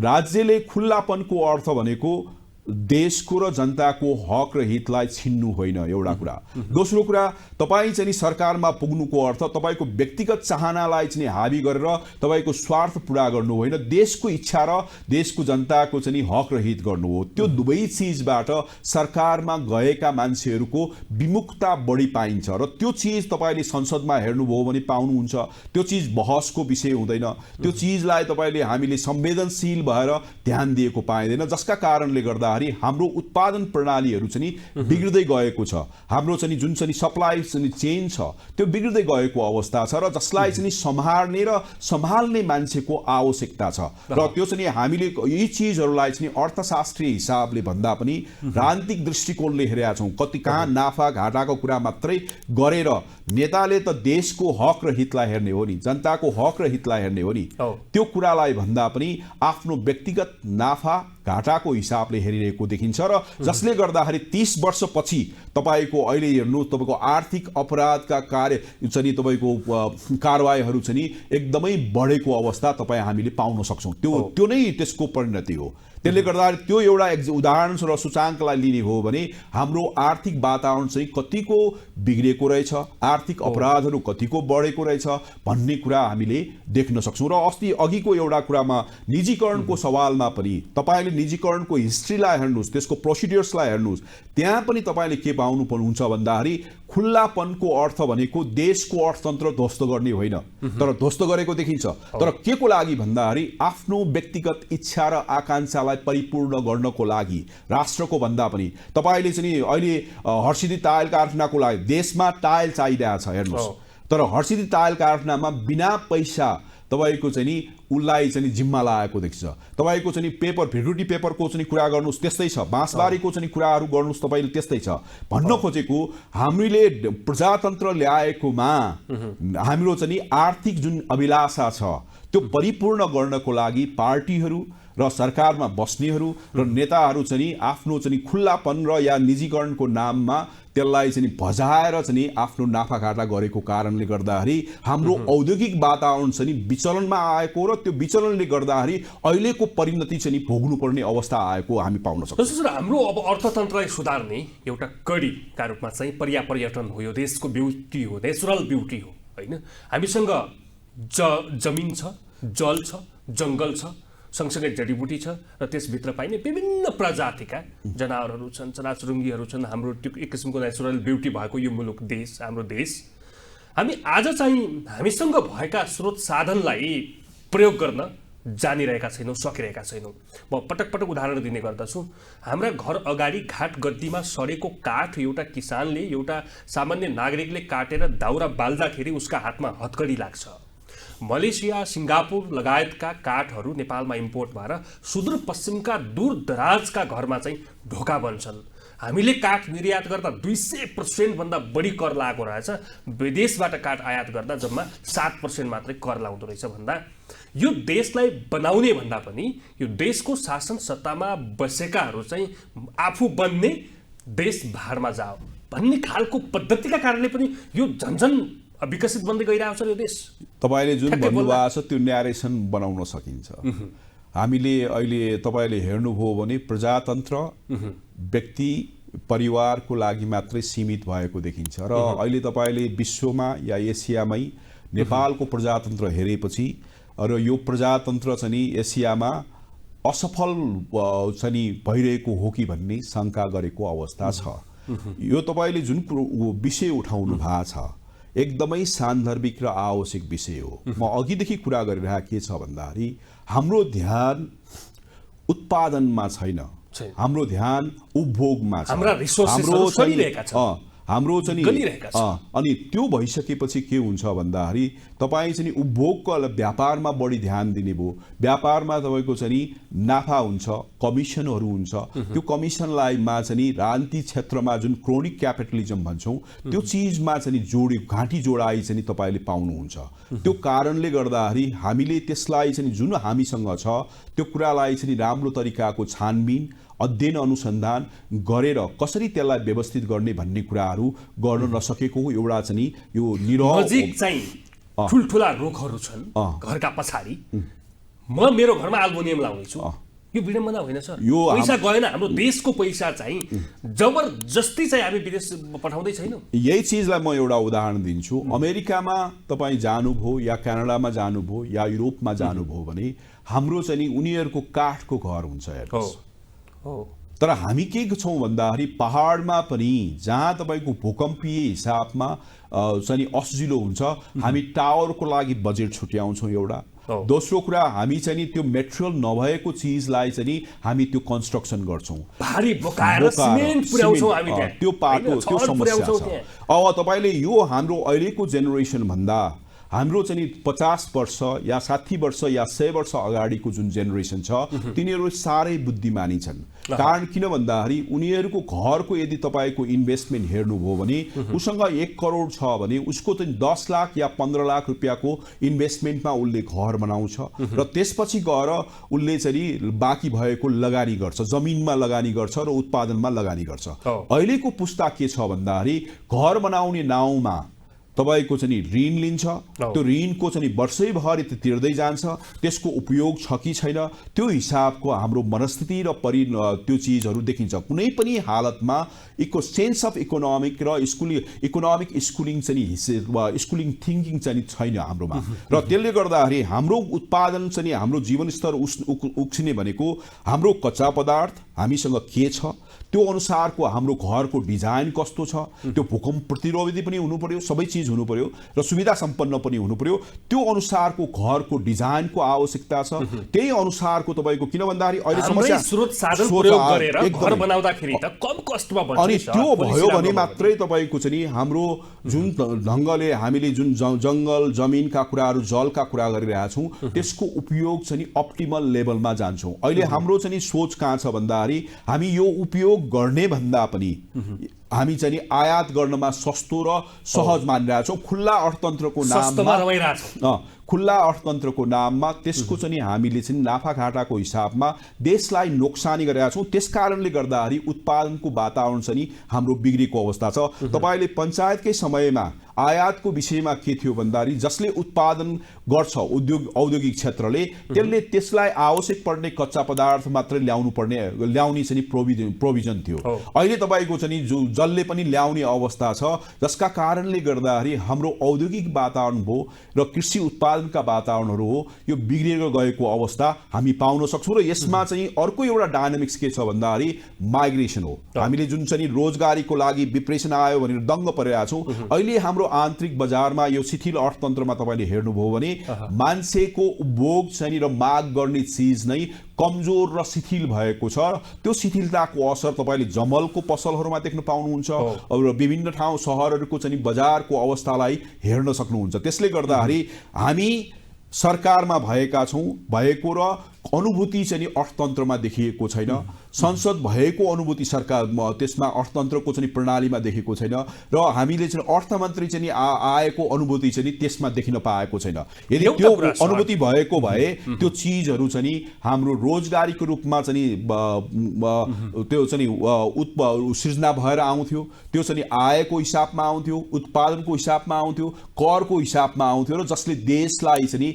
राज्यले खुल्लापनको अर्थ भनेको देशको र जनताको हक र हितलाई छिन्नु होइन, एउटा कुरा। दोस्रो कुरा, तपाईँ चाहिँ सरकारमा पुग्नुको अर्थ तपाईँको व्यक्तिगत चाहनालाई चाहिँ हावी गरेर तपाईँको स्वार्थ पुरा गर्नु होइन, देशको इच्छा र देशको जनताको चाहिँ हक र हित गर्नु हो। त्यो दुवै चिजबाट सरकारमा गएका मान्छेहरूको विमुखता बढी पाइन्छ र त्यो चिज तपाईँले संसदमा हेर्नुभयो भने पाउनुहुन्छ। त्यो चिज बहसको विषय हुँदैन, त्यो चिजलाई तपाईँले हामीले संवेदनशील भएर ध्यान दिएको पाइँदैन, जसका कारणले गर्दा गर्दाखेरि हाम्रो उत्पादन प्रणालीहरू चाहिँ बिग्रिँदै गएको छ। हाम्रो चाहिँ जुन चाहिँ सप्लाई चाहिँ चेन छ त्यो बिग्रिँदै गएको अवस्था छ र जसलाई चाहिँ सम्हार्ने र सम्हाल्ने मान्छेको आवश्यकता छ र त्यो चाहिँ हामीले यी चिजहरूलाई चाहिँ अर्थशास्त्रीय हिसाबले भन्दा पनि राजनीतिक दृष्टिकोणले हेरेका छौँ। कति कहाँ नाफा घाटाको कुरा मात्रै गरेर नेताले त देशको हक र हितलाई हेर्ने हो नि, जनताको हक र हितलाई हेर्ने हो नि, त्यो कुरालाई भन्दा पनि आफ्नो व्यक्तिगत नाफा घाटाको हिसाबले हेरिरहेको देखिन्छ र जसले गर्दाखेरि 30 वर्षपछि तपाईको अहिले हेर्नु तपाईको आर्थिक अपराधका कार्य चाहिँ तपाईको कारबाहीहरू चाहिँ एकदमै बढेको अवस्था तपाईँ हामीले पाउन सक्छौँ। त्यो नै त्यसको परिणति हो। त्यसले गर्दाखेरि त्यो एउटा उदाहरण र सूचाङ्कलाई लिने हो भने हाम्रो आर्थिक वातावरण चाहिँ कतिको बिग्रेको रहेछ, आर्थिक अपराधहरू कतिको बढेको रहेछ भन्ने कुरा हामीले देख्न सक्छौँ। र अस्ति अघिको एउटा कुरामा निजीकरणको सवालमा पनि तपाईँले निजीकरणको हिस्ट्रीलाई हेर्नुहोस्, त्यसको प्रोसिड्युर्सलाई हेर्नुहोस्, त्यहाँ पनि तपाईँले के पाउनु हुन्छ भन्दाखेरि खुल्लापनको अर्थ भनेको देशको अर्थतन्त्र ध्वस्त गर्ने होइन, तर ध्वस्त गरेको देखिन्छ। तर के को लागि भन्दाखेरि आफ्नो व्यक्तिगत इच्छा र आकाङ्क्षालाई परिपूर्ण गर्नको लागि, राष्ट्रको भन्दा पनि तपाईँले चाहिँ अहिले हर्षिदी टायल कारखानाको लागि देशमा टायल चाहिरहेको छ हेर्नुहोस्, तर हर्षिदी टायल कारखानामा बिना पैसा तपाईको चाहिँ नि उसलाई चाहिँ जिम्मा लगाएको देखिन्छ। तपाईको चाहिँ पेपर भिडुटी पेपरको चाहिँ कुरा गर्नुहोस् त्यस्तै छ, बाँसबारीको चाहिँ कुराहरू गर्नुहोस् तपाईँले त्यस्तै छ। भन्न खोजेको हामीले प्रजातन्त्र ल्याएकोमा हाम्रो चाहिँ आर्थिक जुन अभिलाषा छ त्यो परिपूर्ण गर्नको लागि पार्टीहरू र सरकारमा बस्नेहरू र नेताहरू चाहिँ आफ्नो चाहिँ खुल्लापन र या निजीकरणको नाममा त्यसलाई चाहिँ भजाएर चाहिँ आफ्नो नाफाघाटा गरेको कारणले गर्दाखेरि हाम्रो औद्योगिक वातावरण चाहिँ विचलनमा आएको र त्यो विचलनले गर्दाखेरि अहिलेको परिणति चाहिँ भोग्नुपर्ने अवस्था आएको हामी पाउन सक्छौँ। सर, हाम्रो अब अर्थतन्त्रलाई सुधार्ने एउटा कડીका रूपमा चाहिँ पर्यटन हो, यो देशको ब्युटी हो, नेचुरल ब्युटी हो होइन। हामीसँग जमिन छ, जल छ, जङ्गल छ, सँगसँगै जडीबुटी छ र त्यसभित्र पाइने विभिन्न प्रजातिका जनावरहरू छन्, चराचुरुङ्गीहरू छन्। हाम्रो त्यो एक किसिमको नेचुरल ब्युटी भएको यो मुलुक देश, हाम्रो देश, हामी आज चाहिँ हामीसँग भएका स्रोत साधनलाई प्रयोग गर्न जानिरहेका छैनौँ, सकिरहेका छैनौँ। म पटक पटक उदाहरण दिने गर्दछु। हाम्रा घर अगाडि घाट गद्दीमा सडेको काठ एउटा किसानले, एउटा सामान्य नागरिकले काटेर दाउरा बाल्दाखेरि उसका हातमा हतकडी लाग्छ। मलेसिया, सिङ्गापुर लगायतका काठहरू नेपालमा इम्पोर्ट भएर सुदूरपश्चिमका दूरदराजका घरमा चाहिँ ढोका बन्छन्। हामीले काठ निर्यात गर्दा 200% भन्दा बढी कर लागेको रहेछ, विदेशबाट काठ आयात गर्दा जम्मा 7% मात्रै कर लाउँदो रहेछ भन्दा यो देशलाई बनाउने भन्दा पनि यो देशको शासन सत्तामा बसेकाहरू चाहिँ आफू बन्ने, देश भारमा जाओ भन्ने खालको पद्धतिका कारणले पनि यो झन्झन विकसित बन्दै गइरहेको छ यो देश। तपाईँले जुन भन्नुभएको छ त्यो न्यारेसन बनाउन सकिन्छ। हामीले अहिले तपाईँले हेर्नुभयो भने प्रजातन्त्र व्यक्ति परिवारको लागि मात्रै सीमित भएको देखिन्छ र अहिले तपाईँले विश्वमा या एसियामै नेपालको प्रजातन्त्र हेरेपछि र यो प्रजातन्त्र चाहिँ एसियामा असफल चाहिँ भइरहेको हो कि भन्ने शङ्का गरेको अवस्था छ। यो तपाईँले जुन विषय उठाउनु भएको छ एकदमै सान्दर्भिक र आवश्यक विषय हो। म अघिदेखि कुरा गरिरहेको के छ भन्दाखेरि हाम्रो ध्यान उत्पादनमा छैन, हाम्रो ध्यान उपभोगमा छ, हाम्रो चाहिँ अनि त्यो भइसकेपछि के हुन्छ भन्दाखेरि तपाईँ चाहिँ उपभोगको व्यापारमा बढी ध्यान दिने भयो, व्यापारमा तपाईँको चाहिँ नाफा हुन्छ, कमिसनहरू हुन्छ, त्यो कमिसनलाई चाहिँ राजनीतिक क्षेत्रमा जुन क्रोनिक क्यापिटलिजम भन्छौँ त्यो चिजमा चाहिँ घाँटी जोडाई चाहिँ तपाईँले पाउनुहुन्छ। त्यो कारणले गर्दाखेरि हामीले त्यसलाई चाहिँ जुन हामीसँग छ त्यो कुरालाई चाहिँ राम्रो तरिकाको छानबिन, अध्ययन, अनुसन्धान गरेर कसरी त्यसलाई व्यवस्थित गर्ने भन्ने कुराहरू गर्न नसकेको एउटा चाहिँ यो नजिक चाहिँ ठुल्ठुला रुखहरू छन् घरका पछाडि, म मेरो घरमा एल्युमिनियम लाउँदैछु, यो विडम्बना होइन सर? यो पैसा गएन, हाम्रो देशको पैसा चाहिँ जबरजस्ती चाहिँ हामी विदेश पठाउँदै छैनौँ। यही चिजलाई म एउटा उदाहरण दिन्छु। अमेरिकामा तपाईँ जानुभयो या क्यानाडामा जानुभयो या युरोपमा जानुभयो भने हाम्रो चाहिँ उनीहरूको काठको घर हुन्छ हेर्नुहोस्। तर हामी के छौँ भन्दाखेरि पहाडमा पनि जहाँ तपाईँको भूकम्पीय हिसाबमा चाहिँ असजिलो हुन्छ हामी टावरको लागि बजेट छुट्याउँछौँ एउटा, दोस्रो कुरा हामी चाहिँ नि त्यो मेटेरियल नभएको चिजलाई चाहिँ नि हामी त्यो कन्स्ट्रक्सन गर्छौं, भारी बोकाएर सिमेन्ट पुर्याउँछौं हामी त्यहाँ, त्यो पाटो त्यो समस्या छ। अब तपाईले यो हाम्रो अहिलेको जेनेरेसन भन्दा हाम्रो चाहिँ 50 वर्ष या 60 वर्ष या 100 वर्ष अगाडिको जुन जेनेरेसन छ तिनीहरू साह्रै बुद्धिमानी छन्। कारण किन भन्दाखेरि उनीहरूको घरको यदि तपाईको इन्भेस्टमेन्ट हेर्नुभयो भने उसँग 1 करोड छ भने उसको चाहिँ 10 लाख या 15 लाख रुपियाँको इन्भेस्टमेन्टमा उसले घर बनाउँछ र त्यसपछि गएर उसले चाहिँ बाँकी भएको लगानी गर्छ, जमिनमा लगानी गर्छ र उत्पादनमा लगानी गर्छ। अहिलेको पुस्ता के छ भन्दाखेरि घर बनाउने नाउँमा तपाईको चाहिँ ऋण लिन्छ, त्यो ऋणको चाहिँ वर्षैभरि तिर्दै जान्छ, त्यसको उपयोग छ कि छैन त्यो हिसाबको हाम्रो मनस्थिति र त्यो चीजहरू देखिन्छ। कुनै पनि हालतमा सेन्स अफ इकोनोमिक र इकोनोमिक स्कुलिङ चाहिँ स्कुलिङ थिङ्किङ चाहिँ छैन हाम्रोमा र त्यसले गर्दाखेरि हाम्रो उत्पादन चाहिँ हाम्रो जीवनस्तर उक्सिने भनेको हाम्रो कच्चा पदार्थ हामीसँग के छ, त्यो अनुसारको हाम्रो घरको डिजाइन कस्तो छ, त्यो भूकम्प प्रतिरोधी पनि हुनु पर्यो, सबै चीज हुनु पर्यो र सुविधा सम्पन्न पनि हुनु पर्यो। त्यो अनुसारको घरको डिजाइनको आवश्यकता छ। त्यही अनुसारको तपाईको किन भन्दाखेरि अहिले समस्या स्रोत साधन प्रयोग गरेर घर बनाउँदाखेरि त कम कस्टमा बन्छ। अनि त्यो भयो भने मात्रै तपाईको चाहिँ हाम्रो जुन ढंगले हामीले जुन जंगल जमिनका कुराहरू जलका कुरा गरिरहेका छौं त्यसको उपयोग चाहिँ अप्टिमल लेभलमा जान्छौं। अहिले हाम्रो चाहिँ सोच कहाँ छ भन्दाखेरि हामी यो उपयोग गर्ने भन्दा पनि हामी चाहिँ आयात गर्नमा सस्तो र सहज मानिरहेका छौं। खुल्ला अर्थतन्त्रको नाममा खुल्ला अर्थतन्त्रको नाममा त्यसको चाहिँ हामीले चाहिँ नाफाघाटाको हिसाबमा देशलाई नोक्सानी गरेका छौं। त्यसकारणले गर्दाखेरि उत्पादनको वातावरण चाहिँ हाम्रो बिग्रेको अवस्था छ। तपाईले पञ्चायतकै समयमा आयातको विषयमा के थियो भन्दाखेरि जसले उत्पादन गर्छ औद्योगिक क्षेत्रले त्यसले त्यसलाई आवश्यक पर्ने कच्चा पदार्थ मात्र ल्याउने चाहिँ प्रोभिजन थियो। अहिले तपाईको चाहिँ जसले पनि ल्याउने अवस्था छ जसका कारणले गर्दाखेरि हाम्रो औद्योगिक वातावरण हो र कृषि उत्पादनका वातावरणहरू हो यो बिग्रेर गएको अवस्था हामी पाउन सक्छौं। र यसमा चाहिँ अर्को एउटा डायनामिक्स के छ भन्दाखेरि माइग्रेसन हो। हामीले जुन चाहिँ रोजगारीको लागि विप्रेसन आयो भनेर दङ्ग परिरहेका छौं। अहिले हाम्रो आन्तरिक बजारमा यो शिथिल अर्थतन्त्रमा तपाईले हेर्नुभयो भने मान्छेको उपभोग चाहिँ र माग गर्ने चीज नै कमजोर र शिथिल भएको छ। त्यो शिथिलताको असर तपाईले जमलको पसलहरूमा देख्न पाउनुहुन्छ र विभिन्न ठाउँ शहरहरूको चाहिँ बजारको अवस्थालाई हेर्न सक्नुहुन्छ। त्यसले गर्दाखेरि हामी सरकारमा भएका छौं, भएको र अनुभूति चाहिँ अर्थतन्त्रमा देखिएको छैन। संसद भएको अनुभूति सरकार त्यसमा अर्थतन्त्रको चाहिँ प्रणालीमा देखेको छैन र हामीले चाहिँ अर्थमन्त्री चाहिँ आएको अनुभूति चाहिँ त्यसमा देखिन पाएको छैन। यदि त्यो अनुभूति भएको भए त्यो चीजहरू चाहिँ हाम्रो रोजगारीको रूपमा चाहिँ त्यो चाहिँ सृजना भएर आउँथ्यो, त्यो चाहिँ आयको हिसाबमा आउँथ्यो, उत्पादनको हिसाबमा आउँथ्यो, करको हिसाबमा आउँथ्यो र जसले देशलाई चाहिँ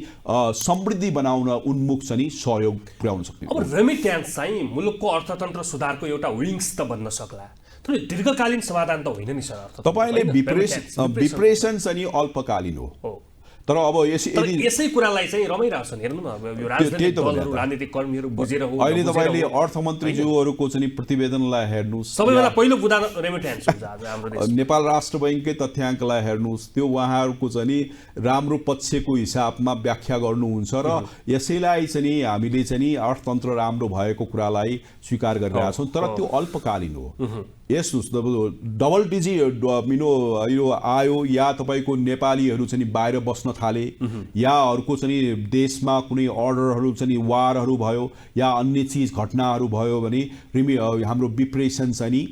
समृद्धि बनाउन उन्मुख चाहिँ सहयोग पुर्याउन सक्ने। अब रेमिट्यान्स चाहिँ मुलुकको अर्थतन्त्र सुधारको एउटा विङ्स त बन्न सक्ला, तर दीर्घकालीन समाधान त होइन नि सर। तपाईले विप्रेसन चाहिँ अल्पकालीन हो। तर अब यसै कुरालाई चाहिँ रमाइरहेछन् हेर्नु न, यो राजनीतिक दलहरू राजनीतिक कर्मीहरू बुझेर हो। अहिले तपाईले अर्थमन्त्रीज्यूहरूको चाहिँ प्रतिवेदनलाई हेर्नुस्, सबैभन्दा पहिलो बुदा रेमिट्यान्स हुन्छ आज हाम्रो देशमा। नेपाल राष्ट्र बैंककै तथ्याङ्कलाई हेर्नुस्, त्यो उहाँहरूको चाहिँ राम्रो पक्षको हिसाबमा व्याख्या गर्नुहुन्छ र यसैलाई चाहिँ हामीले चाहिँ अर्थतन्त्र राम्रो भएको कुरालाई स्वीकार गरिरहेका छौं। तर त्यो अल्पकालीन हो। यस डबल डिजिट यो आयो या तपाईको नेपालीहरू चाहिँ बाहिर बस्न थाले या अर्को चाहिँ देशमा कुनै अर्डरहरू चाहिँ वारहरू भयो या अन्य चीज घटनाहरू भयो भने हाम्रो विप्रेसन चाहिँ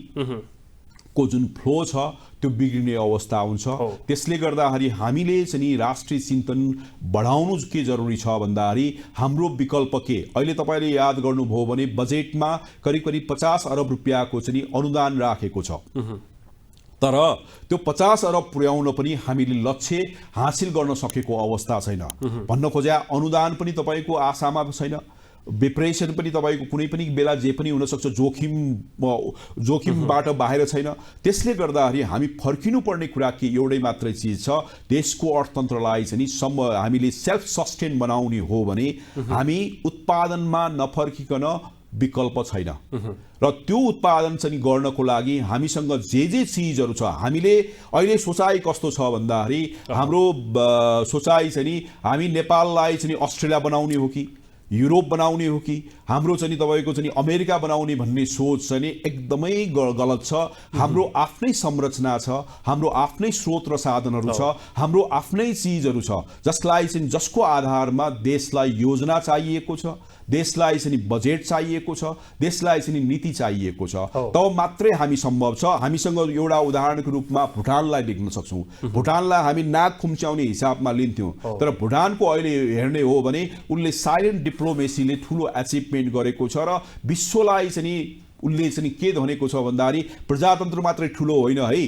को जुन फ्लो छ त्यो बिग्रिने अवस्था हुन्छ। त्यसले गर्दाखेरि हामीले चाहिँ राष्ट्रिय चिन्तन बढाउनु के जरुरी छ भन्दाखेरि हाम्रो विकल्प के, अहिले तपाईले याद गर्नुभयो भने बजेटमा करिब 50 अरब रुपियाँको चाहिँ अनुदान राखेको छ। तर त्यो 50 अरब पुर्याउन पनि हामीले लक्ष्य हासिल गर्न सकेको अवस्था छैन। भन्न खोजे अनुदान पनि तपाईको आशामा छैन, विप्रेसन पनि तपाईको कुनै पनि बेला जे पनि हुन सक्छ, जोखिमबाट बाहिर छैन। त्यसले गर्दाखेरि हामी फर्किनु पर्ने कुरा के एउटै मात्रै चीज छ, देशको अर्थतन्त्रलाई चाहिँ हामीले सेल्फ सस्टेन बनाउने हो भने हामी उत्पादनमा नफर्किकन विकल्प छैन र त्यो उत्पादन चाहिँ गर्नको लागि हामीसँग जे चिजहरू छ हामीले अहिले सोचाइ कस्तो छ भन्दाखेरि हाम्रो सोचाइ चाहिँ नि हामी नेपाललाई चाहिँ अस्ट्रेलिया बनाउने हो कि युरोप बनाउने हो कि हाम्रो चाहिँ तपाईँको चाहिँ अमेरिका बनाउने भन्ने सोच चाहिँ एकदमै गलत छ हाम्रो आफ्नै संरचना छ हाम्रो आफ्नै स्रोत र साधनहरू छ हाम्रो आफ्नै चिजहरू छ जसलाई चाहिँ जसको आधारमा देशलाई योजना चाहिएको छ देशलाई चाहिँ बजेट चाहिएको छ देशलाई चाहिँ नीति चाहिएको छ तब मात्रै हामी सम्भव छ हामीसँग एउटा उदाहरणको रूपमा भुटानलाई देख्न सक्छौँ भुटानलाई हामी नाक खुम्च्याउने हिसाबमा लिन्थ्यौँ तर भुटानको अहिले हेर्ने हो भने उनले साइलेन्ट डिप्लोमेसीले ठुलो एचिभमेन्ट गरेको छ र विश्वलाई चाहिँ उनले चाहिँ के भनेको छ भन्दाखेरि प्रजातन्त्र मात्रै ठुलो होइन है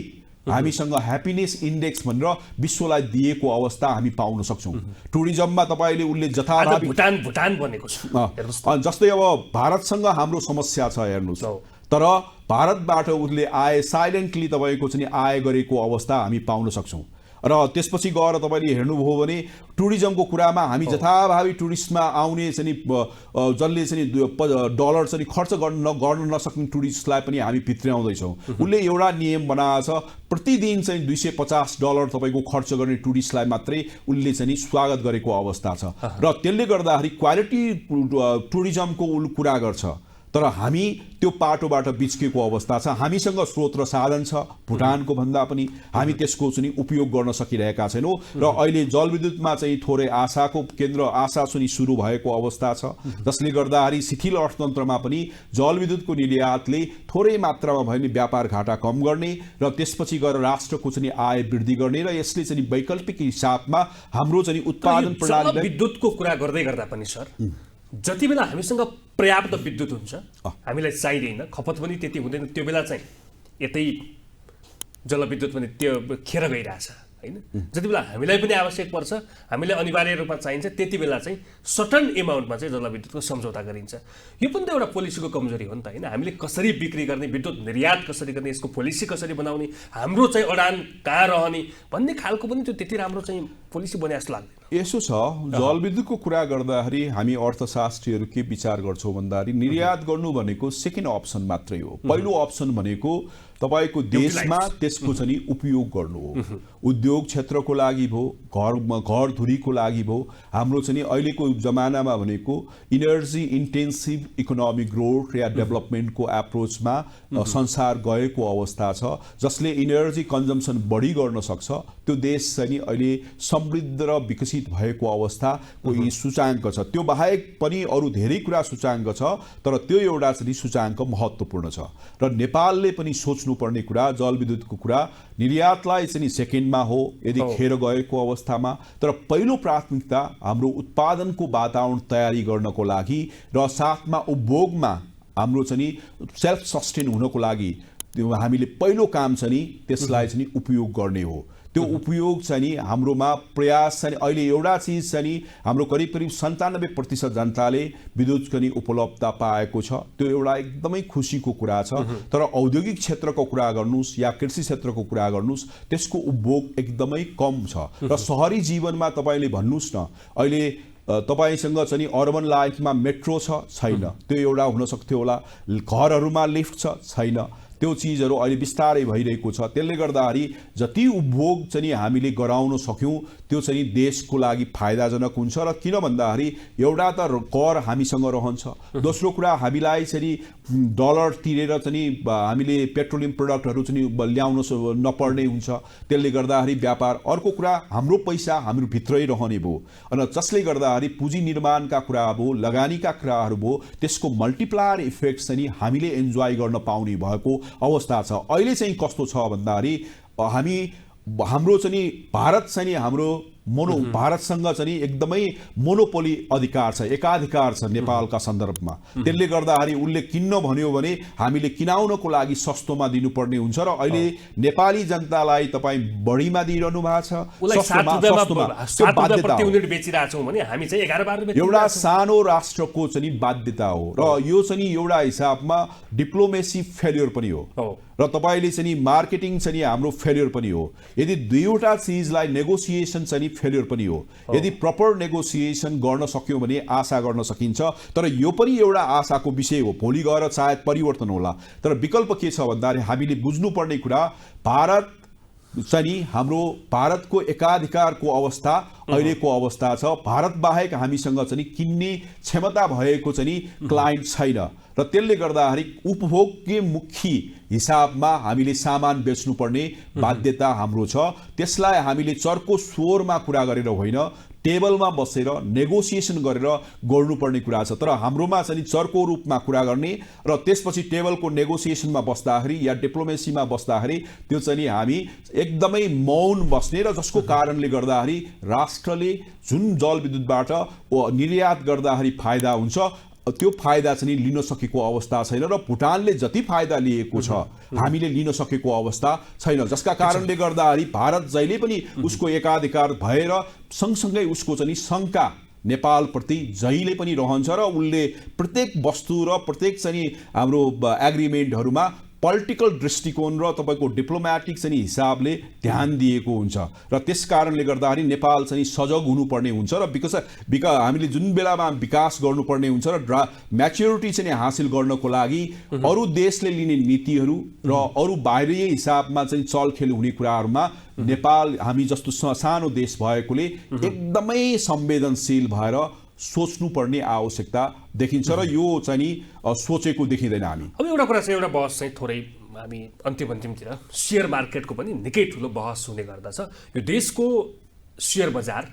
हामीसँग ह्याप्पिनेस इन्डेक्स भनेर विश्वलाई दिएको अवस्था हामी पाउन सक्छौँ टुरिज्ममा तपाईँले उनले जथाभावी भुटान भनेको छ जस्तै अब भारतसँग हाम्रो समस्या छ हेर्नुहोस् तर भारतबाट उसले आए साइलेन्टली तपाईँको चाहिँ आए गरेको अवस्था हामी पाउन सक्छौँ र त्यसपछि गएर तपाईँले हेर्नुभयो भने टुरिज्मको कुरामा हामी जथाभावी टुरिस्टमा आउने चाहिँ जसले चाहिँ डलर चाहिँ खर्च गर्न नसक्ने टुरिस्टलाई पनि हामी भित्र्याउँदैछौँ उसले एउटा नियम बनाएको छ प्रतिदिन चाहिँ $250 तपाईँको खर्च गर्ने टुरिस्टलाई मात्रै उसले चाहिँ स्वागत गरेको अवस्था छ र त्यसले गर्दाखेरि क्वालिटी टुरिज्मको कुरा गर्छ तर हामी त्यो पाटोबाट बिच्केको अवस्था छ हामीसँग स्रोत र साधन छ भुटानको भन्दा पनि हामी त्यसको चाहिँ उपयोग गर्न सकिरहेका छैनौँ र अहिले जलविद्युतमा चाहिँ थोरै आशाको केन्द्र आशा चाहिँ सुरु भएको अवस्था छ जसले गर्दाखेरि शिथिल अर्थतन्त्रमा पनि जलविद्युतको निर्यातले थोरै मात्रामा भयो भने व्यापार घाटा कम गर्ने र त्यसपछि गएर राष्ट्रको चाहिँ आय वृद्धि गर्ने र यसले चाहिँ वैकल्पिक हिसाबमा हाम्रो चाहिँ उत्पादन प्रणाली विद्युतको कुरा गर्दै गर्दा पनि सर जति बेला हामीसँग पर्याप्त विद्युत हुन्छ हामीलाई चाहिँदैन खपत पनि त्यति हुँदैन त्यो बेला चाहिँ यतै जलविद्युत पनि त्यो खेर गइरहेछ हैन जति बेला हामीलाई पनि आवश्यक पर्छ हामीलाई अनिवार्य रूपमा चाहिन्छ त्यति बेला चाहिँ सर्टन एमाउन्टमा चाहिँ जलविद्युतको सम्झौता गरिन्छ यो पनि त एउटा पोलिसीको कमजोरी हो नि त हैन हामीले कसरी बिक्री गर्ने विद्युत निर्यात कसरी गर्ने यसको पोलिसी कसरी बनाउने हाम्रो चाहिँ अडान कहाँ रहने भन्ने खालको पनि त्यो त्यति राम्रो चाहिँ पोलिसी बने जस्तो लाग्दैन यसो छ जलविद्युतको कुरा गर्दाखेरि हामी अर्थशास्त्रीहरू के विचार गर्छौँ भन्दाखेरि निर्यात गर्नु भनेको सेकेन्ड अप्सन मात्रै हो पहिलो अप्सन भनेको तपाईको देशमा त्यसको चाहिँ उपयोग गर्नु हो उद्योग क्षेत्रको लागि भो घर धुरीको लागि भो हाम्रो चाहिँ अहिलेको जमानामा भनेको इनर्जी इन्टेन्सिभ इकोनोमिक ग्रोथ या डेभलपमेन्टको एप्रोचमा संसार गएको अवस्था छ जसले इनर्जी कन्जम्सन बढी गर्न सक्छ त्यो देश चाहिँ अहिले समृद्ध र विकसित भएको अवस्थाको यी सूचाङ्क छ त्यो बाहेक पनि अरू धेरै कुरा सूचाङ्क छ तर त्यो एउटा चाहिँ सूचाङ्क महत्त्वपूर्ण छ र नेपालले पनि सोच्नुपर्ने कुरा जलविद्युतको कुरा निर्यातलाई चाहिँ सेकेन्डमा हो यदि खेर गएको अवस्थामा तर पहिलो प्राथमिकता हाम्रो उत्पादनको वातावरण तयारी गर्नको लागि र साथमा उपभोगमा हाम्रो चाहिँ सेल्फ सस्टेन हुनको लागि हामीले पहिलो काम चाहिँ त्यसलाई चाहिँ उपयोग गर्ने हो त्यो उपयोग चाहिँ हाम्रोमा प्रयास चाहिँ अहिले एउटा चिज चाहिँ हाम्रो करिब 97% जनताले विद्युत पनि उपलब्धता पाएको छ त्यो एउटा एकदमै खुसीको कुरा छ तर औद्योगिक क्षेत्रको कुरा गर्नुस् या कृषि क्षेत्रको कुरा गर्नुस् त्यसको उपभोग एकदमै कम छ र शहरी जीवनमा तपाईले भन्नुस् न अहिले तपाईसँग चाहिँ अर्बन लाइफमा मेट्रो छ छैन त्यो एउटा हुन सक्थ्यो होला घरहरूमा लिफ्ट छ छैन त्यो चीजहरू अहिले बिस्तारै भइरहेको छ त्यसले गर्दाखेरि जति उपभोग चाहिँ हामीले गराउन सक्यौं त्यो चाहिँ देशको लागि फाइदाजनक हुन्छ र किन भन्दाखेरि एउटा त कर हामीसँग रहन्छ दोस्रो कुरा हामीलाई चाहिँ डलर तिरेर चाहिँ हामीले पेट्रोलियम प्रोडक्टहरू चाहिँ ल्याउन नपर्ने हुन्छ त्यसले गर्दाखेरि व्यापार अर्को कुरा हाम्रो पैसा हाम्रो भित्रै रहने भयो अनि जसले गर्दाखेरि पुँजी निर्माणका कुरा भयो लगानीका कुराहरू भयो त्यसको मल्टिप्लायर इफेक्ट चाहिँ हामीले एन्जॉय गर्न पाउने भएको अवस्था छ अहिले चाहिँ कस्तो छ भन्दाखेरि हाम्रो चाहिँ भारत चाहिँ हाम्रो भारतसँग चाहिँ एकदमै मोनोपोली अधिकार छ एकाधिकार छ नेपालका सन्दर्भमा त्यसले गर्दाखेरि उनले किन्न भन्यो भने हामीले किनाउनको लागि सस्तोमा दिनुपर्ने हुन्छ र अहिले नेपाली जनतालाई तपाईं बढीमा दिइरहनु भएको छ एउटा सानो राष्ट्रको चाहिँ बाध्यता हो र यो चाहिँ एउटा हिसाबमा डिप्लोमेसी फेलियर पनि हो र तपाईले चाहिँ मार्केटिङ चाहिँ हाम्रो फेलियर पनि हो यदि दुईवटा चीजलाई नेगोसिएसन चाहिँ फेलियर पनि हो। यदि प्रपर नेगोसिएसन गर्न सक्यो भने आशा गर्न सकिन्छ, तर यो पनि एउटा आशाको विषय हो। भोलि गएर सायद परिवर्तन होला, तर विकल्प के छ भन्दाखेरि हामीले बुझ्नुपर्ने कुरा भारत चाहिँ हाम्रो भारतको एकाधिकारको अवस्था अहिलेको अवस्था छ। भारत बाहेक हामीसँग चाहिँ किन्ने क्षमता भएको चाहिँ क्लाइन्ट छैन र त्यसले गर्दाखेरि उपभोग्यमुखी हिसाबमा हामीले सामान बेच्नुपर्ने बाध्यता हाम्रो छ। त्यसलाई हामीले चर्को स्वरमा कुरा गरेर होइन, टेबलमा बसेर नेगोसिएसन गरेर गर्नुपर्ने कुरा छ। तर हाम्रोमा चाहिँ चर्को रूपमा कुरा गर्ने र त्यसपछि टेबलको नेगोसिएसनमा बस्दाखेरि या डिप्लोमेसीमा बस्दाखेरि त्यो चाहिँ हामी एकदमै मौन बस्ने र जसको कारणले गर्दाखेरि राष्ट्रले जुन जलविद्युतबाट निर्यात गर्दाखेरि फाइदा हुन्छ त्यो फाइदा चाहिँ लिन सकेको अवस्था छैन र भुटानले जति फाइदा लिएको छ हामीले लिन सकेको अवस्था छैन, जसका कारणले गर्दाखेरि भारत जहिले पनि उसको एकाधिकार भएर सँगसँगै उसको चाहिँ शङ्का नेपालप्रति जहिले पनि रहन्छ र उसले प्रत्येक वस्तु र प्रत्येक चाहिँ हाम्रो एग्रिमेन्टहरूमा पोलिटिकल दृष्टिकोण र तपाईको डिप्लोमेटिक चाहिँ हिसाबले ध्यान दिएको हुन्छ र त्यस कारणले गर्दाखेरि नेपाल चाहिँ सजग हुनुपर्ने हुन्छ र हामीले जुन बेलामा विकास गर्नुपर्ने हुन्छ र म्याच्योरिटी चाहिँ हासिल गर्नको लागि अरू देशले लिने नीतिहरू र अरू बाहिरी हिसाबमा चाहिँ चलखेल हुने कुराहरूमा नेपाल हामी जस्तो सानो देश भएकोले एकदमै संवेदनशील भएर सोच्नुपर्ने आवश्यकता देखिन्छ र यो चाहिँ सोचेको देखिँदैन हामी। अब एउटा कुरा चाहिँ एउटा बहस चाहिँ थोरै हामी अन्तिमतिर सेयर मार्केटको पनि निकै ठुलो बहस हुने गर्दछ। यो देशको सेयर बजार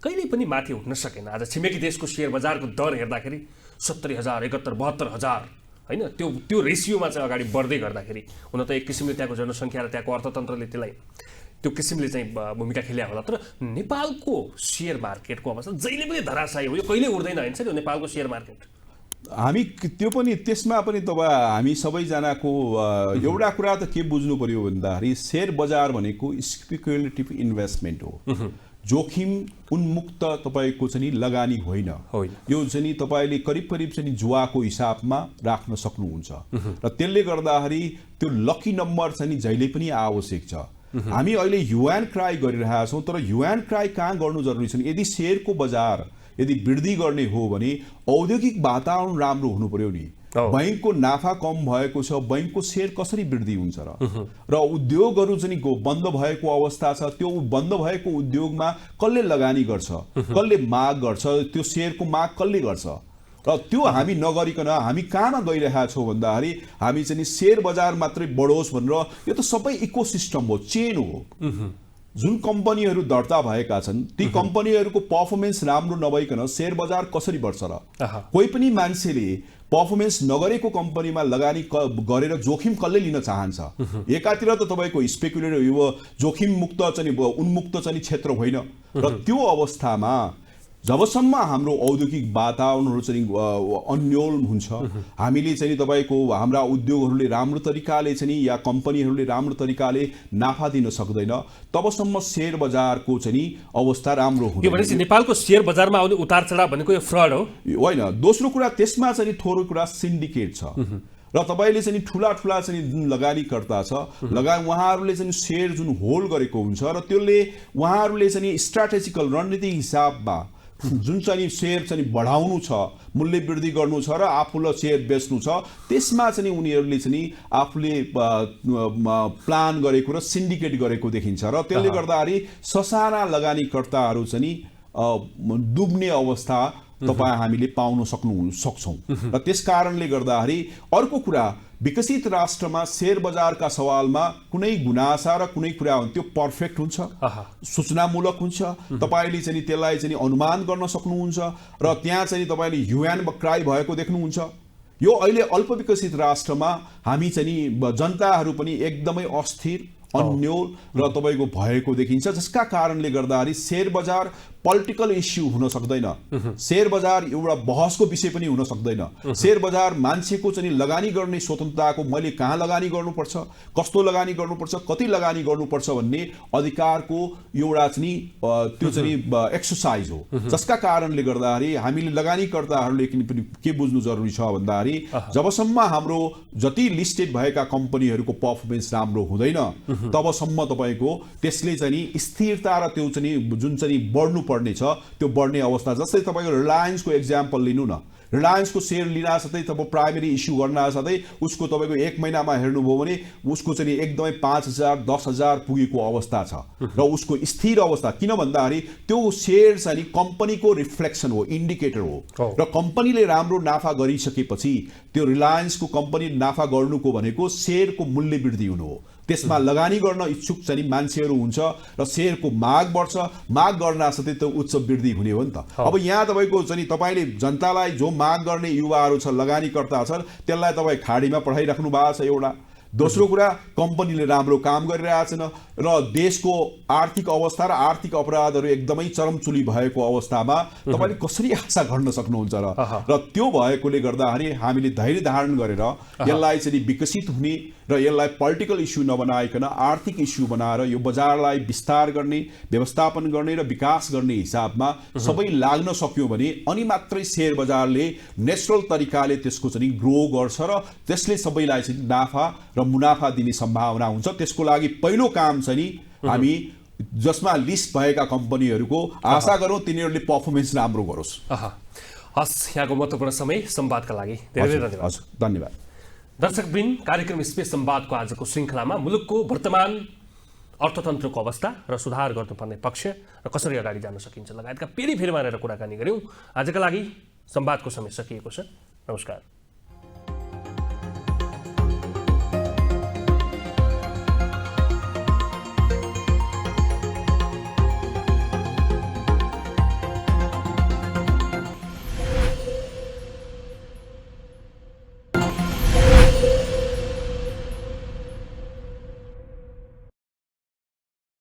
कहिल्यै पनि माथि उठ्न सकेन। आज छिमेकी देशको सेयर बजारको दर हेर्दाखेरि 70,000, 71,000, 72,000 होइन, त्यो रेसियोमा चाहिँ अगाडि बढ्दै गर्दाखेरि हुन त एक किसिमले त्यहाँको जनसङ्ख्या र त्यहाँको अर्थतन्त्रले त्यसलाई त्यो किसिमले चाहिँ भूमिका खेल्या होला, तर नेपालको सेयर मार्केटको अवस्था जहिले पनि धराशायी हो। यो कहिले उठ्दैन हैन सर यो नेपालको सेयर मार्केट? हामी त्यो पनि त्यसमा पनि तपाईँ हामी सबैजनाको एउटा कुरा त के बुझ्नु पर्यो भन्दाखेरि सेयर बजार भनेको स्पेकुलेटिभ इन्भेस्टमेन्ट हो, जोखिम उन्मुक्त तपाईको चाहिँ लगानी होइन। यो चाहिँ तपाईँले करिब चाहिँ जुवाको हिसाबमा राख्न सक्नुहुन्छ र त्यसले गर्दाखेरि त्यो लकी नम्बर चाहिँ जहिले पनि आवश्यक छ। हामी अहिले युएन क्राई गरिरहेका छौँ, तर युएन क्राई कहाँ गर्नु जरुरी छ? यदि सेयरको बजार यदि वृद्धि गर्ने हो भने औद्योगिक वातावरण राम्रो हुनु पर्यो नि। बैंकको नाफा कम भएको छ, बैंकको सेयर कसरी वृद्धि हुन्छ र उद्योगहरू चाहिँ बन्द भएको अवस्था छ, त्यो बन्द भएको उद्योगमा कसले लगानी गर्छ, कसले माग गर्छ, त्यो सेयरको माग कसले गर्छ र त्यो हामी नगरिकन हामी कहाँमा गइरहेका छौँ भन्दाखेरि हामी चाहिँ सेयर बजार मात्रै बढोस् भनेर, यो त सबै इकोसिस्टम हो, चेन हो। जुन कम्पनीहरू दर्ता भएका छन् ती कम्पनीहरूको पर्फर्मेन्स राम्रो नभइकन सेयर बजार कसरी बढ्छ र? कोही पनि मान्छेले पर्फर्मेन्स नगरेको कम्पनीमा लगानी गरेर जोखिम कसले लिन चाहन्छ? एकातिर त तपाईँको स्पेकुलेटर यो जोखिम मुक्त चाहिँ उन्मुक्त चाहिँ क्षेत्र होइन र त्यो अवस्थामा जबसम्म हाम्रो औद्योगिक वातावरणहरू चाहिँ अन्योल हुन्छ, हामीले चाहिँ तपाईँको हाम्रा उद्योगहरूले राम्रो तरिकाले चाहिँ या कम्पनीहरूले राम्रो तरिकाले नाफा दिन सक्दैन, तबसम्म सेयर बजारको चाहिँ अवस्था राम्रो हुँदैन। यो भनेपछि नेपालको सेयर बजारमा आउने उतार चढाव भनेको यो फ्रड हो होइन। दोस्रो कुरा त्यसमा चाहिँ थोरै कुरा सिन्डिकेट छ र तपाईँले चाहिँ ठुला चाहिँ जुन लगानीकर्ता छ उहाँहरूले चाहिँ सेयर जुन होल्ड गरेको हुन्छ र त्यसले उहाँहरूले चाहिँ स्ट्राटेजिकल रणनीतिक हिसाबमा जुन चाहिँ सेयर चाहिँ बढाउनु छ, मूल्य वृद्धि गर्नु छ र आफूलाई सेयर बेच्नु छ, त्यसमा चाहिँ उनीहरूले चाहिँ आफूले प्लान गरेको र सिन्डिकेट गरेको देखिन्छ र त्यसले गर्दाखेरि ससाना लगानीकर्ताहरू चाहिँ डुब्ने अवस्था तपाईँ हामीले पाउन सक्छौँ र त्यस कारणले गर्दाखेरि अर्को कुरा विकसित राष्ट्रमा शेयर बजारका सवालमा कुनै गुनासा र कुनै कुरा त्यो पर्फेक्ट हुन्छ, सूचनामूलक हुन्छ, तपाईले चाहिँ त्यसलाई चाहिँ अनुमान गर्न सक्नुहुन्छ र त्यहाँ चाहिँ तपाईले युएन क्राई भएको देख्नुहुन्छ। यो अहिले अल्प विकसित राष्ट्रमा हामी चाहिँ जनताहरू पनि एकदमै अस्थिर अन्योल र तपाईको भएको देखिन्छ, जसका कारणले गर्दाखेरि शेयर बजार पोलिटिकल इस्यु हुन सक्दैन, शेयर बजार एउटा बहसको विषय पनि हुन सक्दैन। शेयर बजार मान्छेको चाहिँ लगानी गर्ने स्वतन्त्रताको, मैले कहाँ लगानी गर्नुपर्छ, कस्तो लगानी गर्नुपर्छ, कति लगानी गर्नुपर्छ भन्ने अधिकारको एउटा चाहिँ त्यो चाहिँ एक्सरसाइज हो, जसका कारणले गर्दाखेरि हामीले लगानीकर्ताहरूले के बुझ्नु जरुरी छ भन्दाखेरि जबसम्म हाम्रो जति लिस्टेड भएका कम्पनीहरूको पर्फर्मेन्स राम्रो हुँदैन तबसम्म तपाईँको त्यसले चाहिँ स्थिरता र त्यो चाहिँ जुन चाहिँ बढ्नुपर्ने छ त्यो बढ्ने अवस्था। जस्तै तपाईँको रिलायन्सको एक्जाम्पल लिनु न, रिलायन्सको सेयर लिन साथै तपाईँ प्राइमेरी इस्यु गर्न साथै उसको तपाईँको 1 महिनामा हेर्नुभयो भने उसको चाहिँ एकदमै 5,000 10,000 पुगेको अवस्था छ र उसको स्थिर अवस्था। किन भन्दाखेरि त्यो सेयर चाहिँ कम्पनीको रिफ्लेक्सन हो, इन्डिकेटर हो र कम्पनीले राम्रो नाफा गरिसकेपछि त्यो रिलायन्सको कम्पनी नाफा गर्नुको भनेको सेयरको मूल्य वृद्धि हुनु हो। त्यसमा लगानी गर्न इच्छुक चाहिँ मान्छेहरू हुन्छ र सेयरको माग बढ्छ, माग गर्न साथै त्यो उच्च वृद्धि हुने हो नि त। अब यहाँ तपाईँको चाहिँ तपाईँले जनतालाई जो माग गर्ने युवाहरू छ, लगानीकर्ता छन्, त्यसलाई तपाईँ खाडीमा पठाइराख्नु भएको छ एउटा। दोस्रो कुरा, कम्पनीले राम्रो काम गरिरहेछन् र देशको आर्थिक अवस्था र आर्थिक अपराधहरू एकदमै चरमचुली भएको अवस्थामा तपाईँले कसरी आशा गर्न सक्नुहुन्छ र त्यो भएकोले गर्दाखेरि हामीले धैर्य धारण गरेर यसलाई चाहिँ विकसित हुने र यसलाई पोलिटिकल इस्यु नबनाइकन आर्थिक इस्यु बनाएर यो बजारलाई विस्तार गर्ने, व्यवस्थापन गर्ने र विकास गर्ने हिसाबमा सबै लाग्न सक्यो भने अनि मात्रै शेयर बजारले नेचुरल तरिकाले त्यसको चाहिँ ग्रो गर्छ र त्यसले सबैलाई चाहिँ नाफा र मुनाफा दिने सम्भावना हुन्छ। त्यसको लागि पहिलो काम चाहिँ हामी जसमा लिस्ट भएका कम्पनीहरूको आशा गरौँ तिनीहरूले पर्फर्मेन्स राम्रो गरोस्। हस्, यहाँको महत्त्वपूर्ण समय संवादका लागि धेरै धेरै धन्यवाद। हजुर, धन्यवाद। दर्शकवृन्द, कार्यक्रम स्पेस संवादको आजको श्रृङ्खलामा मुलुकको वर्तमान अर्थतन्त्रको अवस्था र सुधार गर्नुपर्ने पक्ष र कसरी अगाडि जान सकिन्छ लगायतका फेरि मारेर कुराकानी गऱ्यौँ। आजका लागि संवादको समय सकिएको छ। नमस्कार।